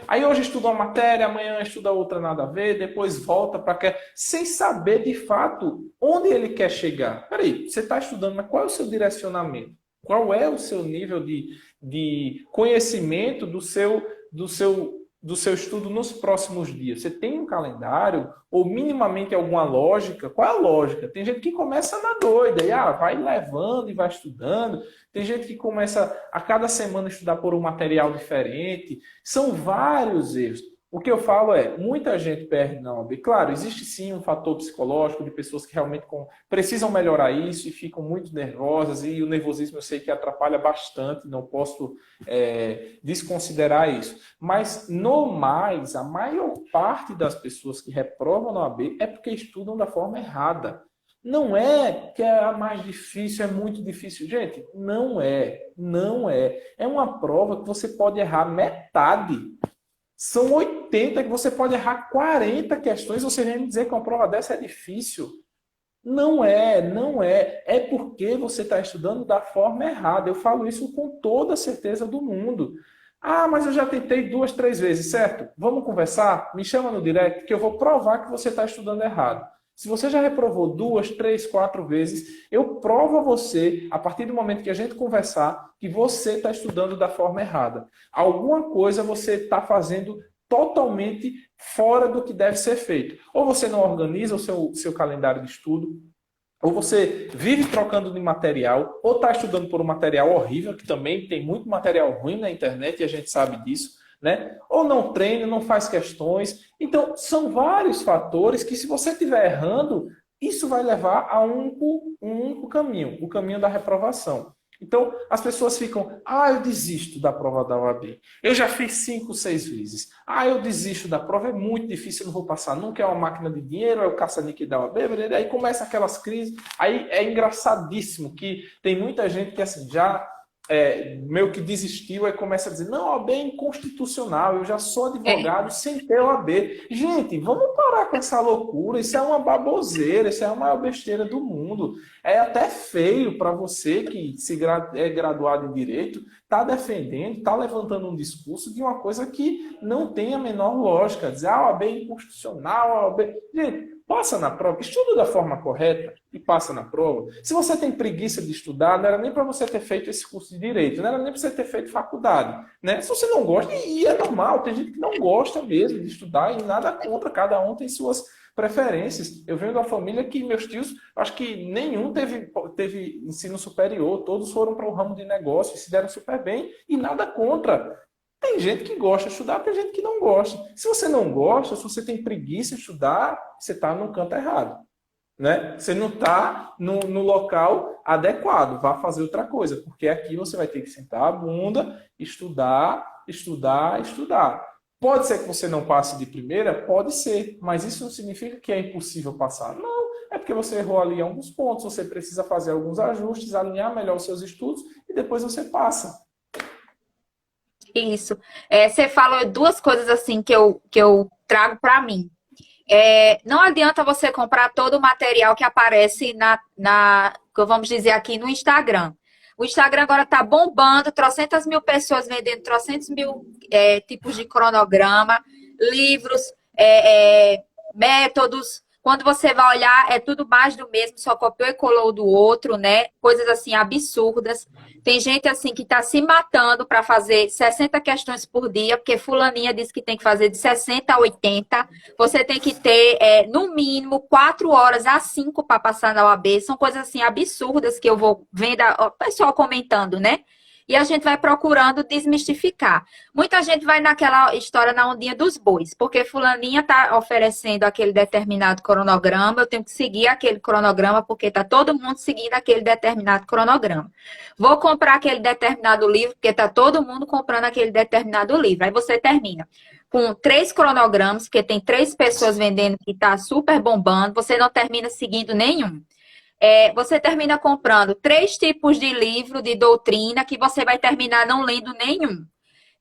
Aí hoje estuda uma matéria, amanhã estuda outra nada a ver, depois volta para cá, sem saber de fato onde ele quer chegar. Peraí, você está estudando, mas qual é o seu direcionamento? Qual é o seu nível de conhecimento do seu estudo nos próximos dias? Você tem um calendário ou minimamente alguma lógica? Qual é a lógica? Tem gente que começa na doida e vai levando e vai estudando. Tem gente que começa a cada semana estudar por um material diferente. São vários erros. O que eu falo muita gente perde na OAB. Claro, existe sim um fator psicológico de pessoas que realmente precisam melhorar isso e ficam muito nervosas, e o nervosismo eu sei que atrapalha bastante, não posso desconsiderar isso. Mas, no mais, a maior parte das pessoas que reprovam na OAB é porque estudam da forma errada. Não é que é a mais difícil, é muito difícil. Gente, não é. Não é. É uma prova que você pode errar metade. São 80 que você pode errar 40 questões. Você vem me dizer que uma prova dessa é difícil? Não é, não é. É porque você está estudando da forma errada. Eu falo isso com toda a certeza do mundo. Mas eu já tentei 2, 3 vezes, certo? Vamos conversar? Me chama no direct que eu vou provar que você está estudando errado. Se você já reprovou 2, 3, 4 vezes, eu provo a você, a partir do momento que a gente conversar, que você está estudando da forma errada. Alguma coisa você está fazendo totalmente fora do que deve ser feito. Ou você não organiza o seu calendário de estudo, ou você vive trocando de material, ou está estudando por um material horrível, que também tem muito material ruim na internet e a gente sabe disso. Né? Ou não treina, não faz questões. Então, são vários fatores que, se você estiver errando, isso vai levar a um único caminho, o caminho da reprovação. Então, as pessoas ficam, eu desisto da prova da OAB. Eu já fiz 5, 6 vezes. Eu desisto da prova, é muito difícil, eu não vou passar nunca, é uma máquina de dinheiro, é o caça-níquel da OAB. Aí começa aquelas crises. Aí é engraçadíssimo que tem muita gente que assim, já meio que desistiu, aí começa a dizer, não, a OAB é inconstitucional, eu já sou advogado sem ter OAB. Gente, vamos parar com essa loucura, isso é uma baboseira, isso é a maior besteira do mundo. É até feio para você que é graduado em Direito, tá defendendo, tá levantando um discurso de uma coisa que não tem a menor lógica, dizer, a OAB é inconstitucional, a OAB... Gente, passa na prova, estuda da forma correta e passa na prova. Se você tem preguiça de estudar, não era nem para você ter feito esse curso de Direito, não era nem para você ter feito faculdade. Né? Se você não gosta, e é normal, tem gente que não gosta mesmo de estudar e nada contra, cada um tem suas preferências. Eu venho de uma família que meus tios, acho que nenhum teve ensino superior, todos foram para o ramo de negócio e se deram super bem e nada contra. Tem gente que gosta de estudar, tem gente que não gosta. Se você não gosta, se você tem preguiça de estudar, você está no canto errado. Né? Você não está no local adequado. Vá fazer outra coisa, porque aqui você vai ter que sentar a bunda, estudar, estudar, estudar. Pode ser que você não passe de primeira? Pode ser, mas isso não significa que é impossível passar. Não, é porque você errou ali em alguns pontos, você precisa fazer alguns ajustes, alinhar melhor os seus estudos e depois você passa. Isso. Você falou 2 coisas assim que eu trago para mim. Não adianta você comprar todo o material que aparece vamos dizer aqui, no Instagram. O Instagram agora está bombando, 300.000 pessoas vendendo 300.000 tipos de cronograma, livros, métodos, Quando você vai olhar, é tudo mais do mesmo, só copiou e colou do outro, né? Coisas assim absurdas. Tem gente assim que está se matando para fazer 60 questões por dia, porque fulaninha disse que tem que fazer de 60 a 80. Você tem que ter, no mínimo, 4 horas a 5 para passar na OAB. São coisas assim absurdas que eu vou vendo o pessoal comentando, né? E a gente vai procurando desmistificar. Muita gente vai naquela história na ondinha dos bois, porque fulaninha está oferecendo aquele determinado cronograma, eu tenho que seguir aquele cronograma, porque está todo mundo seguindo aquele determinado cronograma. Vou comprar aquele determinado livro, porque está todo mundo comprando aquele determinado livro. Aí você termina com 3 cronogramas, porque tem 3 pessoas vendendo que está super bombando, você não termina seguindo nenhum. Você termina comprando 3 tipos de livro de doutrina que você vai terminar não lendo nenhum,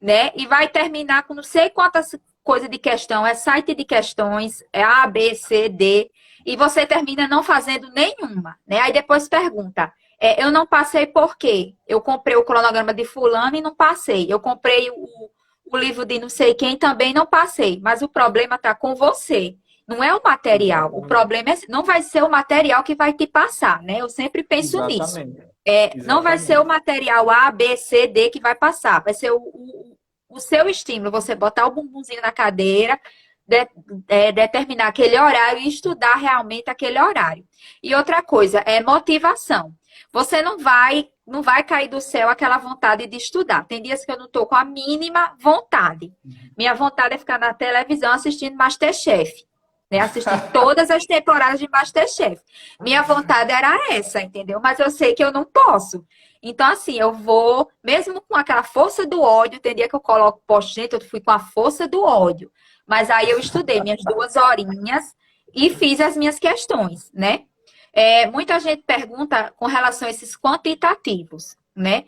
né? E vai terminar com não sei quantas coisas de questão, site de questões, A, B, C, D, e você termina não fazendo nenhuma, né? Aí depois pergunta, eu não passei por quê? Eu comprei o cronograma de fulano e não passei. Eu comprei o livro de não sei quem também não passei. Mas o problema está com você. Não é o material. O problema não vai ser o material que vai te passar, né? Eu sempre penso nisso. Não vai ser o material A, B, C, D que vai passar. Vai ser o seu estímulo. Você botar o bumbumzinho na cadeira, determinar aquele horário e estudar realmente aquele horário. E outra coisa, é motivação. Você não vai cair do céu aquela vontade de estudar. Tem dias que eu não estou com a mínima vontade. Minha vontade é ficar na televisão assistindo MasterChef. Né, assistir todas as temporadas de MasterChef. Minha vontade era essa, entendeu? Mas eu sei que eu não posso. Então, assim, eu vou, mesmo com aquela força do ódio, tem dia que eu coloco, poxa, gente, eu fui com a força do ódio. Mas aí eu estudei minhas 2 horinhas e fiz as minhas questões, né? Muita gente pergunta com relação a esses quantitativos, né?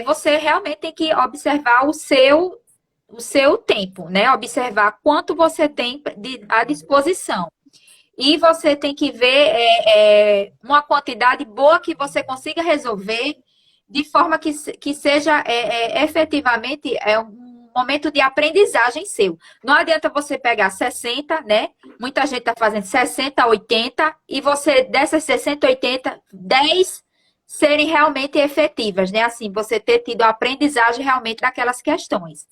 Você realmente tem que observar o seu tempo, né? Observar quanto você tem à disposição. E você tem que ver uma quantidade boa que você consiga resolver de forma que seja efetivamente um momento de aprendizagem seu. Não adianta você pegar 60, né? Muita gente está fazendo 60, 80, e você, dessas 60, 80, 10 serem realmente efetivas, né? Assim, você ter tido a aprendizagem realmente daquelas questões.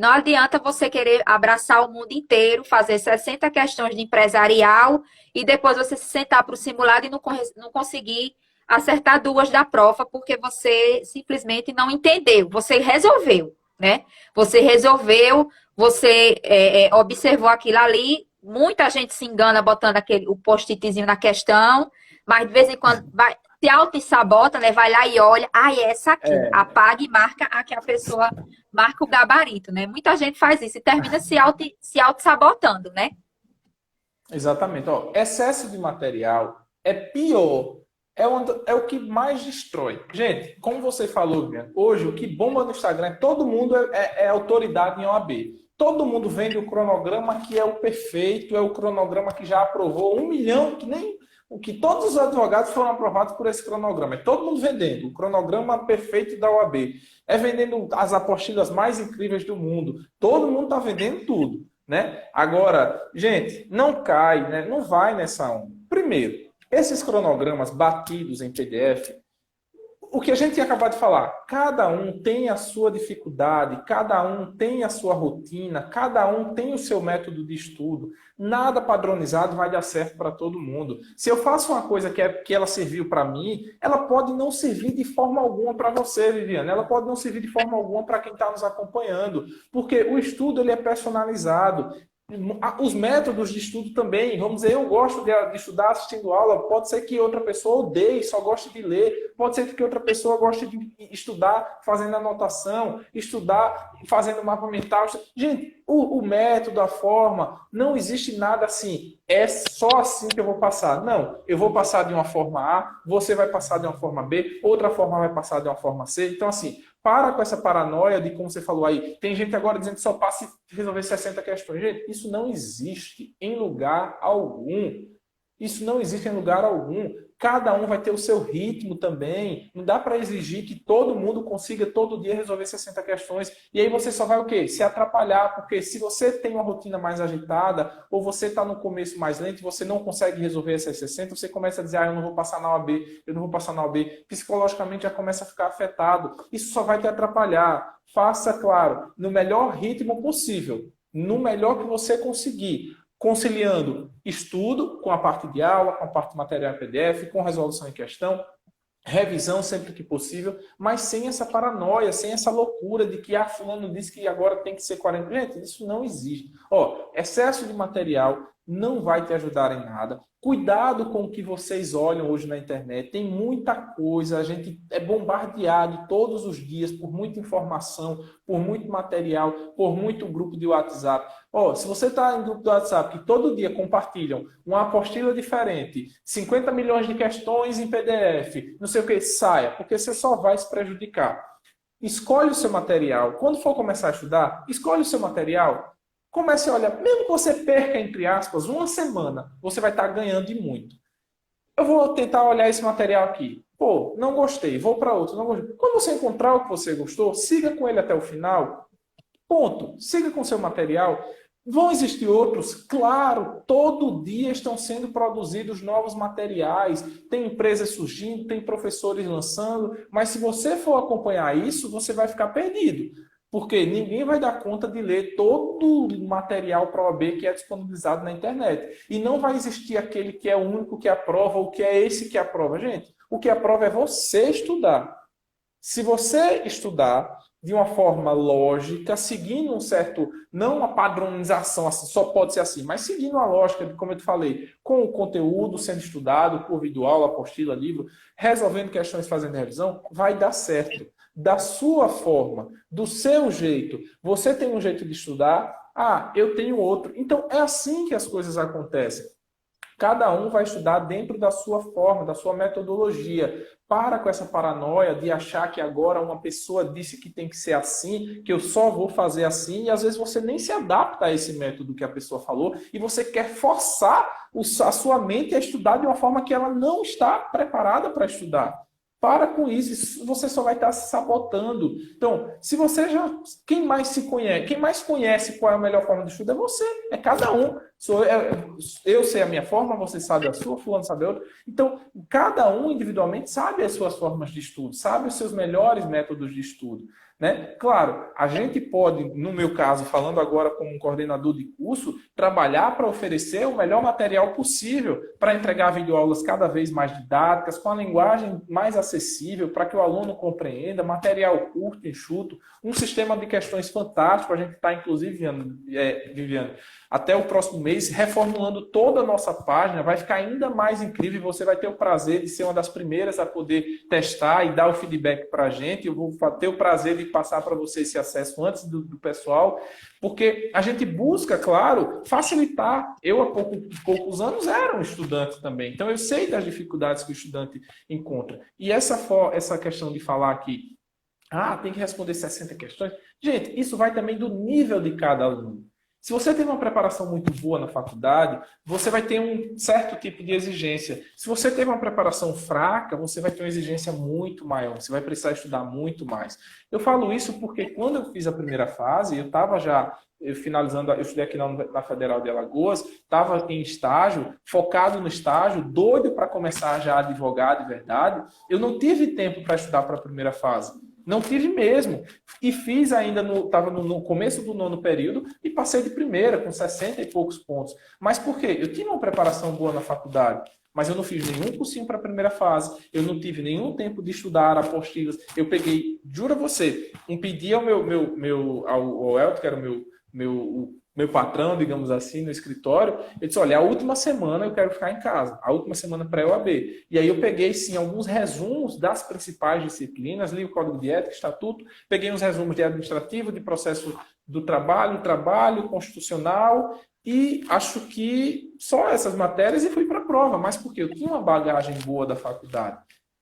Não adianta você querer abraçar o mundo inteiro, fazer 60 questões de empresarial e depois você se sentar para o simulado e não conseguir acertar 2 da prova porque você simplesmente não entendeu. Você resolveu, né? Você resolveu, você observou aquilo ali. Muita gente se engana botando o post-itzinho na questão, mas de vez em quando se auto-sabota, né? Vai lá e olha, é essa aqui. Apaga e marca a que a pessoa marca o gabarito, né? Muita gente faz isso e termina se auto-sabotando, né? Exatamente. Excesso de material é pior. É o que mais destrói. Gente, como você falou, Viviane, hoje o que bomba no Instagram, todo mundo é autoridade em OAB. Todo mundo vende o cronograma que é o perfeito, é o cronograma que já aprovou 1 milhão, que todos os advogados foram aprovados por esse cronograma. É todo mundo vendendo o cronograma perfeito da OAB. Vendendo as apostilas mais incríveis do mundo. Todo mundo está vendendo tudo, né? Agora, gente, não cai, né? Não vai nessa onda. Primeiro, esses cronogramas batidos em PDF, o que a gente tinha acabado de falar, cada um tem a sua dificuldade, cada um tem a sua rotina, cada um tem o seu método de estudo. Nada padronizado vai dar certo para todo mundo. Se eu faço uma coisa que ela serviu para mim, ela pode não servir de forma alguma para você, Viviane. Ela pode não servir de forma alguma para quem está nos acompanhando. Porque o estudo ele é personalizado. Os métodos de estudo também, vamos dizer, eu gosto de estudar assistindo aula, pode ser que outra pessoa odeie, só goste de ler, pode ser que outra pessoa goste de estudar fazendo anotação, estudar fazendo mapa mental. Gente, o método, a forma, não existe nada assim, é só assim que eu vou passar. Não, eu vou passar de uma forma A, você vai passar de uma forma B, outra forma vai passar de uma forma C. Então, assim, para com essa paranoia de, como você falou aí, tem gente agora dizendo que só passa e resolver 60 questões. Gente, isso não existe em lugar algum. Isso não existe em lugar algum. Cada um vai ter o seu ritmo também. Não dá para exigir que todo mundo consiga todo dia resolver 60 questões. E aí você só vai o quê? Se atrapalhar, porque se você tem uma rotina mais agitada, ou você está no começo mais lento e você não consegue resolver essas 60, você começa a dizer, eu não vou passar na OAB, eu não vou passar na OAB. Psicologicamente já começa a ficar afetado. Isso só vai te atrapalhar. Faça, claro, no melhor ritmo possível, no melhor que você conseguir, conciliando estudo com a parte de aula, com a parte de material PDF, com resolução em questão, revisão sempre que possível, mas sem essa paranoia, sem essa loucura de que fulano disse que agora tem que ser 40. Gente, isso não existe. Excesso de material não vai te ajudar em nada. Cuidado com o que vocês olham hoje na internet. Tem muita coisa, a gente é bombardeado todos os dias por muita informação, por muito material, por muito grupo de WhatsApp. Se você está em grupo do WhatsApp que todo dia compartilham uma apostila diferente, 50 milhões de questões em PDF, não sei o que, saia, porque você só vai se prejudicar. Escolhe o seu material. Quando for começar a estudar, escolhe o seu material. Comece a olhar, mesmo que você perca, entre aspas, uma semana, você vai estar ganhando de muito. Eu vou tentar olhar esse material aqui. Não gostei, vou para outro, não gostei. Quando você encontrar o que você gostou, siga com ele até o final. Ponto. Siga com o seu material. Vão existir outros? Claro, todo dia estão sendo produzidos novos materiais. Tem empresas surgindo, tem professores lançando, mas se você for acompanhar isso, você vai ficar perdido. Porque ninguém vai dar conta de ler todo o material para a OAB que é disponibilizado na internet. E não vai existir aquele que é o único que aprova, ou que é esse que aprova. Gente, o que aprova é você estudar. Se você estudar de uma forma lógica, seguindo um certo, não uma padronização, assim, só pode ser assim, mas seguindo a lógica, como eu te falei, com o conteúdo sendo estudado por vídeo aula, apostila, livro, resolvendo questões, fazendo revisão, vai dar certo. Da sua forma, do seu jeito. Você tem um jeito de estudar, eu tenho outro. Então, é assim que as coisas acontecem. Cada um vai estudar dentro da sua forma, da sua metodologia. Para com essa paranoia de achar que agora uma pessoa disse que tem que ser assim, que eu só vou fazer assim, e às vezes você nem se adapta a esse método que a pessoa falou, e você quer forçar a sua mente a estudar de uma forma que ela não está preparada para estudar. Para com isso, você só vai estar se sabotando. Então, se você já... Quem mais conhece qual é a melhor forma de estudo é você. É cada um. Eu sei a minha forma, você sabe a sua, fulano sabe a outra. Então, cada um individualmente sabe as suas formas de estudo, sabe os seus melhores métodos de estudo. Né? Claro, a gente pode, no meu caso, falando agora como um coordenador de curso, trabalhar para oferecer o melhor material possível para entregar videoaulas cada vez mais didáticas, com a linguagem mais acessível, para que o aluno compreenda, material curto, enxuto, um sistema de questões fantástico. A gente está, inclusive, Viviane, até o próximo mês, reformulando toda a nossa página, vai ficar ainda mais incrível, você vai ter o prazer de ser uma das primeiras a poder testar e dar o feedback para a gente. Eu vou ter o prazer de passar para você esse acesso antes do pessoal, porque a gente busca, claro, facilitar. Eu, há poucos anos, era um estudante também, então eu sei das dificuldades que o estudante encontra. E essa questão de falar aqui, tem que responder 60 questões, gente, isso vai também do nível de cada aluno. Se você tem uma preparação muito boa na faculdade, você vai ter um certo tipo de exigência. Se você teve uma preparação fraca, você vai ter uma exigência muito maior. Você vai precisar estudar muito mais. Eu falo isso porque quando eu fiz a primeira fase, eu estava já finalizando, eu estudei aqui na Federal de Alagoas, estava em estágio, focado no estágio, doido para começar já a advogar de verdade. Eu não tive tempo para estudar para a primeira fase. Não tive mesmo. E fiz ainda, estava no começo do 9º período e passei de primeira, com 60 e poucos pontos. Mas por quê? Eu tinha uma preparação boa na faculdade, mas eu não fiz nenhum cursinho para a primeira fase, eu não tive nenhum tempo de estudar apostilas. Eu peguei, juro a você, pedi ao ao Elton, que era o meu patrão, digamos assim, no escritório, eu disse, olha, a última semana eu quero ficar em casa, a última semana pré-OAB. E aí eu peguei, sim, alguns resumos das principais disciplinas, li o Código de Ética, Estatuto, peguei uns resumos de administrativo, de processo do trabalho constitucional, e acho que só essas matérias e fui para a prova. Mas por quê? Eu tinha uma bagagem boa da faculdade.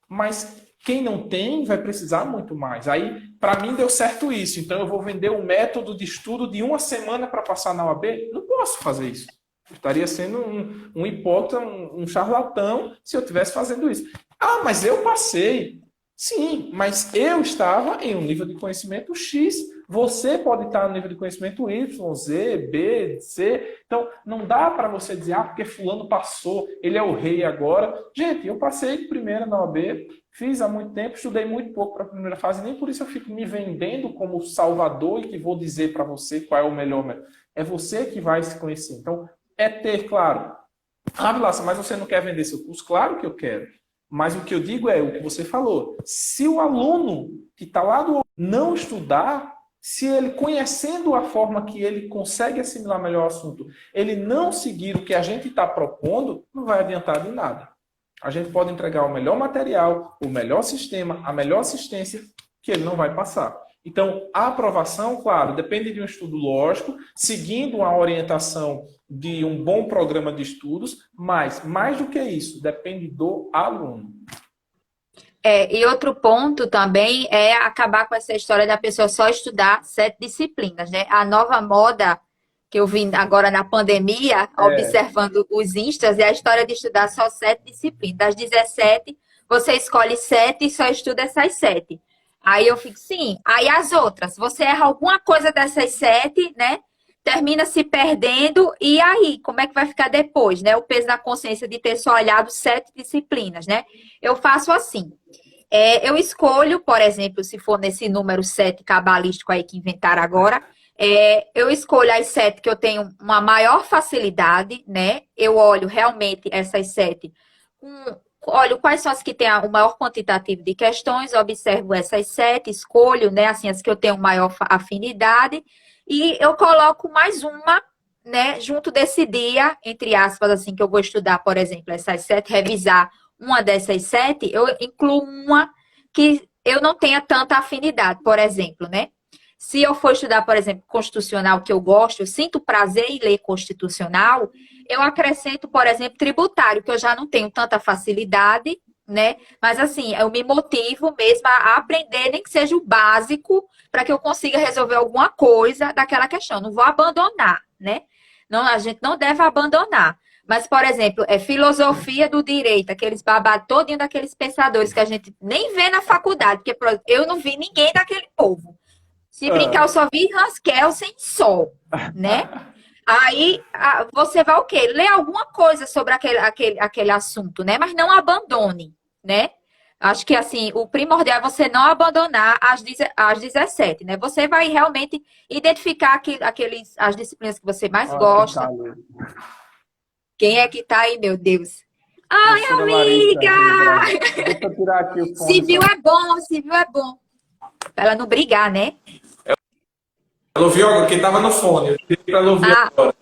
Mas quem não tem vai precisar muito mais. Aí, para mim, deu certo isso. Então, eu vou vender um método de estudo de uma semana para passar na OAB? Não posso fazer isso. Eu estaria sendo um hipócrita, um charlatão, se eu estivesse fazendo isso. Ah, mas eu passei. Sim, mas eu estava em um nível de conhecimento X. Você pode estar no nível de conhecimento Y, Z, B, C. Então, não dá para você dizer, porque fulano passou, ele é o rei agora. Gente, eu passei de primeira na OAB, fiz há muito tempo, estudei muito pouco para a primeira fase, nem por isso eu fico me vendendo como salvador e que vou dizer para você qual é o melhor. É você que vai se conhecer. Então, é ter, claro. Ah, Vilaça, mas você não quer vender seu curso? Claro que eu quero. Mas o que eu digo é o que você falou. Se o aluno que está lá do não estudar, se ele conhecendo a forma que ele consegue assimilar melhor o assunto, ele não seguir o que a gente está propondo, não vai adiantar de nada. A gente pode entregar o melhor material, o melhor sistema, a melhor assistência, que ele não vai passar. Então, a aprovação, claro, depende de um estudo lógico, seguindo uma orientação de um bom programa de estudos, mas, mais do que isso, depende do aluno. E outro ponto também é acabar com essa história da pessoa só estudar 7 disciplinas, né? A nova moda que eu vi agora na pandemia, observando os instas, é a história de estudar só 7 disciplinas. Das 17, você escolhe 7 e só estuda essas 7. Aí eu fico, sim. Aí as outras, você erra alguma coisa dessas 7, né? Termina se perdendo, e aí, como é que vai ficar depois, né? O peso na consciência de ter só olhado 7 disciplinas, né? Eu faço assim. Eu escolho, por exemplo, se for nesse número 7 cabalístico aí que inventaram agora, eu escolho as 7 que eu tenho uma maior facilidade, né? Eu olho realmente essas 7 olho quais são as que têm o maior quantitativo de questões, observo essas 7, escolho, né, assim, as que eu tenho maior afinidade, e eu coloco mais uma, né, junto desse dia, entre aspas, assim, que eu vou estudar, por exemplo, essas 7, revisar uma dessas 7, eu incluo uma que eu não tenha tanta afinidade, por exemplo, né? Se eu for estudar, por exemplo, constitucional, que eu gosto, eu sinto prazer em ler constitucional, eu acrescento, por exemplo, tributário, que eu já não tenho tanta facilidade, né? Mas, assim, eu me motivo mesmo a aprender, nem que seja o básico, para que eu consiga resolver alguma coisa daquela questão. Não vou abandonar, né? Não, a gente não deve abandonar. Mas, por exemplo, filosofia do direito, aqueles babados todinho daqueles pensadores que a gente nem vê na faculdade, porque eu não vi ninguém daquele povo. Se brincar, eu só vi Hans Kelsen só, né? Aí você vai o quê? Ler alguma coisa sobre aquele assunto, né? Mas não abandone, né? Acho que, assim, o primordial é você não abandonar as 17, né? Você vai realmente identificar as disciplinas que você mais gosta. Quem é que tá aí, meu Deus? Ai, amiga! Deixa eu tirar aqui o fone. Civil é bom, civil é bom. Pra ela não brigar, né? Ela ouviu agora, quem tava no fone. Eu pedi pra ela ouvir agora.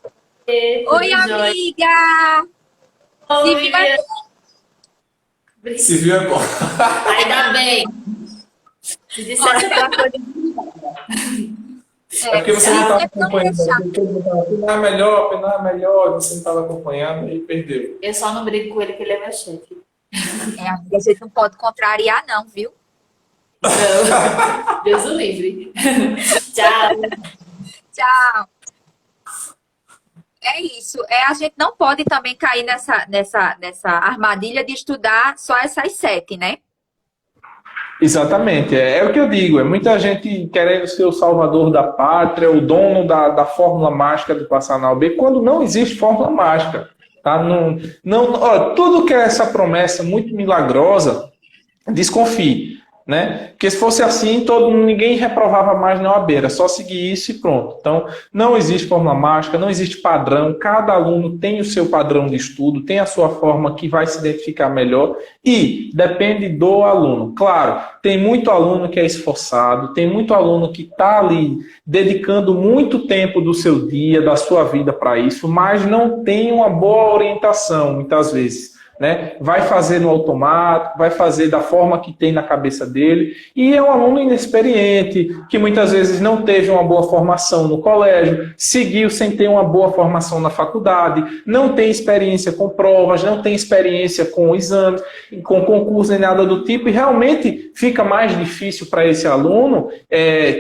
Oi, amiga! Oi, Civil é bom. Civil é bom. Ainda bem. Se dissesse outra coisa. É porque você não estava acompanhando. Penal é melhor, você não estava acompanhando e perdeu. Eu só não brigo com ele, que ele é meu chefe. A gente não pode contrariar, não, viu? Não. Deus o livre. Tchau. Tchau. É isso. A gente não pode também cair nessa armadilha de estudar só essas 7, né? Exatamente. É o que eu digo. É muita gente querendo ser o salvador da pátria, o dono da fórmula mágica de passar na OAB, quando não existe fórmula mágica. Tá? Olha, tudo que é essa promessa muito milagrosa, desconfie. Né? Porque se fosse assim, ninguém reprovava mais na OAB, era só seguir isso e pronto. Então, não existe fórmula mágica, não existe padrão, cada aluno tem o seu padrão de estudo, tem a sua forma que vai se identificar melhor e depende do aluno. Claro, tem muito aluno que é esforçado, tem muito aluno que está ali dedicando muito tempo do seu dia, da sua vida para isso, mas não tem uma boa orientação, muitas vezes. Né? Vai fazer no automático, vai fazer da forma que tem na cabeça dele, e é um aluno inexperiente, que muitas vezes não teve uma boa formação no colégio, seguiu sem ter uma boa formação na faculdade, não tem experiência com provas, não tem experiência com exames, com concurso nem nada do tipo, e realmente fica mais difícil para esse aluno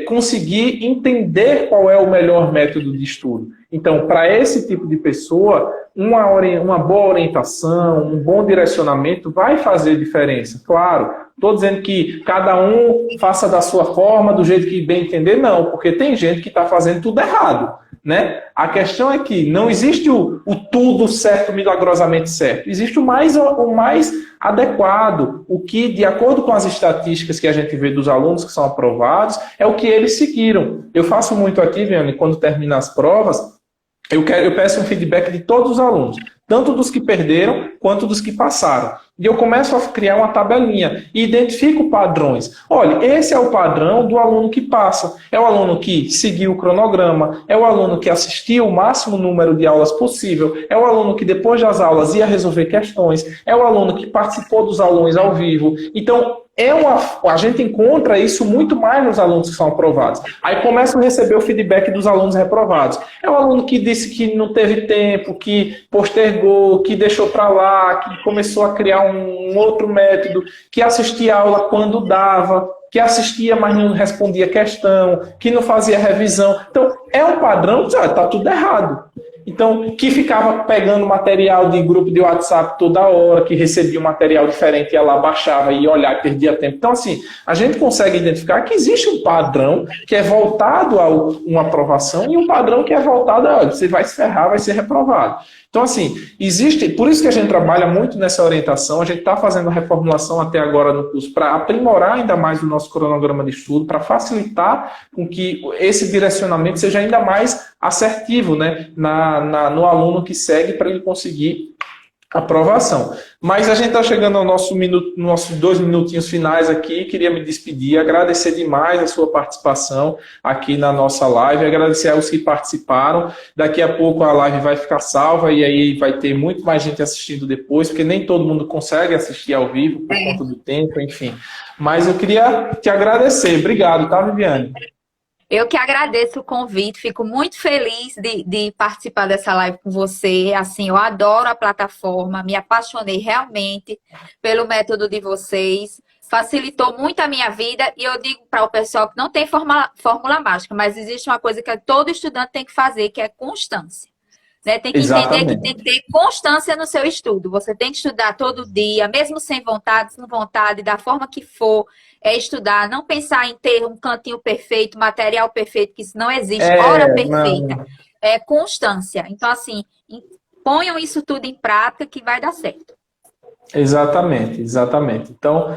conseguir entender qual é o melhor método de estudo. Então, para esse tipo de pessoa, uma boa orientação, um bom direcionamento vai fazer diferença. Claro, estou dizendo que cada um faça da sua forma, do jeito que bem entender, não, porque tem gente que está fazendo tudo errado. Né? A questão é que não existe o tudo certo, milagrosamente certo. Existe o mais adequado, o que, de acordo com as estatísticas que a gente vê dos alunos que são aprovados, é o que eles seguiram. Eu faço muito aqui, Viane, quando termina as provas, eu peço um feedback de todos os alunos, tanto dos que perderam quanto dos que passaram. E eu começo a criar uma tabelinha e identifico padrões. Olha, esse é o padrão do aluno que passa. É o aluno que seguiu o cronograma, é o aluno que assistiu o máximo número de aulas possível, é o aluno que depois das aulas ia resolver questões, é o aluno que participou dos aulões ao vivo. Então, a gente encontra isso muito mais nos alunos que são aprovados. Aí começam a receber o feedback dos alunos reprovados. É o aluno que disse que não teve tempo, que postergou, que deixou para lá, que começou a criar um outro método, que assistia a aula quando dava, que assistia, mas não respondia questão, que não fazia revisão. Então, é um padrão que está tudo errado. Então, que ficava pegando material de grupo de WhatsApp toda hora, que recebia um material diferente, ia lá, baixava, ia olhar, perdia tempo. Então, assim, a gente consegue identificar que existe um padrão que é voltado a uma aprovação e um padrão que é voltado a, você vai se ferrar, vai ser reprovado. Então, assim, existe, por isso que a gente trabalha muito nessa orientação, a gente está fazendo a reformulação até agora no curso para aprimorar ainda mais o nosso cronograma de estudo, para facilitar com que esse direcionamento seja ainda mais assertivo, né, no aluno que segue para ele conseguir aprovação. Mas a gente está chegando ao nossos 2 minutinhos finais aqui. Queria me despedir, agradecer demais a sua participação aqui na nossa live, agradecer aos que participaram. Daqui a pouco a live vai ficar salva e aí vai ter muito mais gente assistindo depois, porque nem todo mundo consegue assistir ao vivo por conta do tempo, enfim. Mas eu queria te agradecer. Obrigado, tá, Viviane? Eu que agradeço o convite, fico muito feliz de participar dessa live com você. Assim, eu adoro a plataforma, me apaixonei realmente pelo método de vocês. Facilitou muito a minha vida e eu digo para o pessoal que não tem fórmula mágica, mas existe uma coisa que todo estudante tem que fazer, que é constância. Né? Tem que entender que tem que ter constância no seu estudo. Você tem que estudar todo dia, mesmo sem vontade, da forma que for. É estudar, não pensar em ter um cantinho perfeito, material perfeito, que isso não existe, hora perfeita. Não. É constância. Então, assim, ponham isso tudo em prática que vai dar certo. Exatamente, exatamente. Então,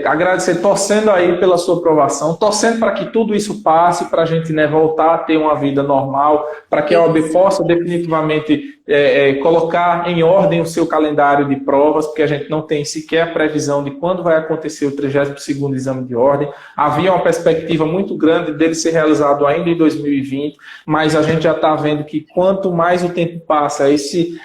agradecer, torcendo aí pela sua aprovação, torcendo para que tudo isso passe, para a gente, né, voltar a ter uma vida normal, para que a OAB possa definitivamente colocar em ordem o seu calendário de provas, porque a gente não tem sequer a previsão de quando vai acontecer o 32º exame de ordem. Havia uma perspectiva muito grande dele ser realizado ainda em 2020, mas a gente já está vendo que quanto mais o tempo passa,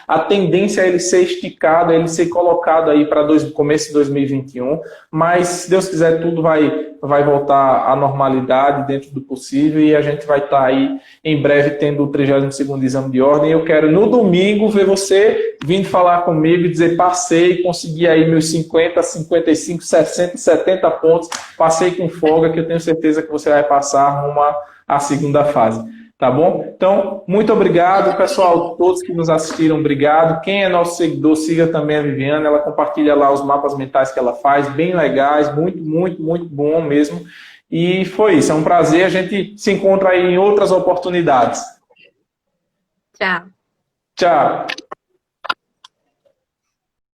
a tendência é ele ser esticado, ele ser colocado aí para começo de 2021, mas se Deus quiser tudo vai voltar à normalidade dentro do possível e a gente vai estar aí em breve tendo o 32º exame de ordem. Eu quero no domingo ver você vindo falar comigo e dizer passei, consegui aí meus 50, 55, 60, 70 pontos, passei com folga, que eu tenho certeza que você vai passar rumo à segunda fase. Tá bom? Então, muito obrigado, pessoal, todos que nos assistiram, obrigado. Quem é nosso seguidor, siga também a Viviane, ela compartilha lá os mapas mentais que ela faz, bem legais, muito, muito, muito bom mesmo. E foi isso, é um prazer, a gente se encontra aí em outras oportunidades. Tchau. Tchau.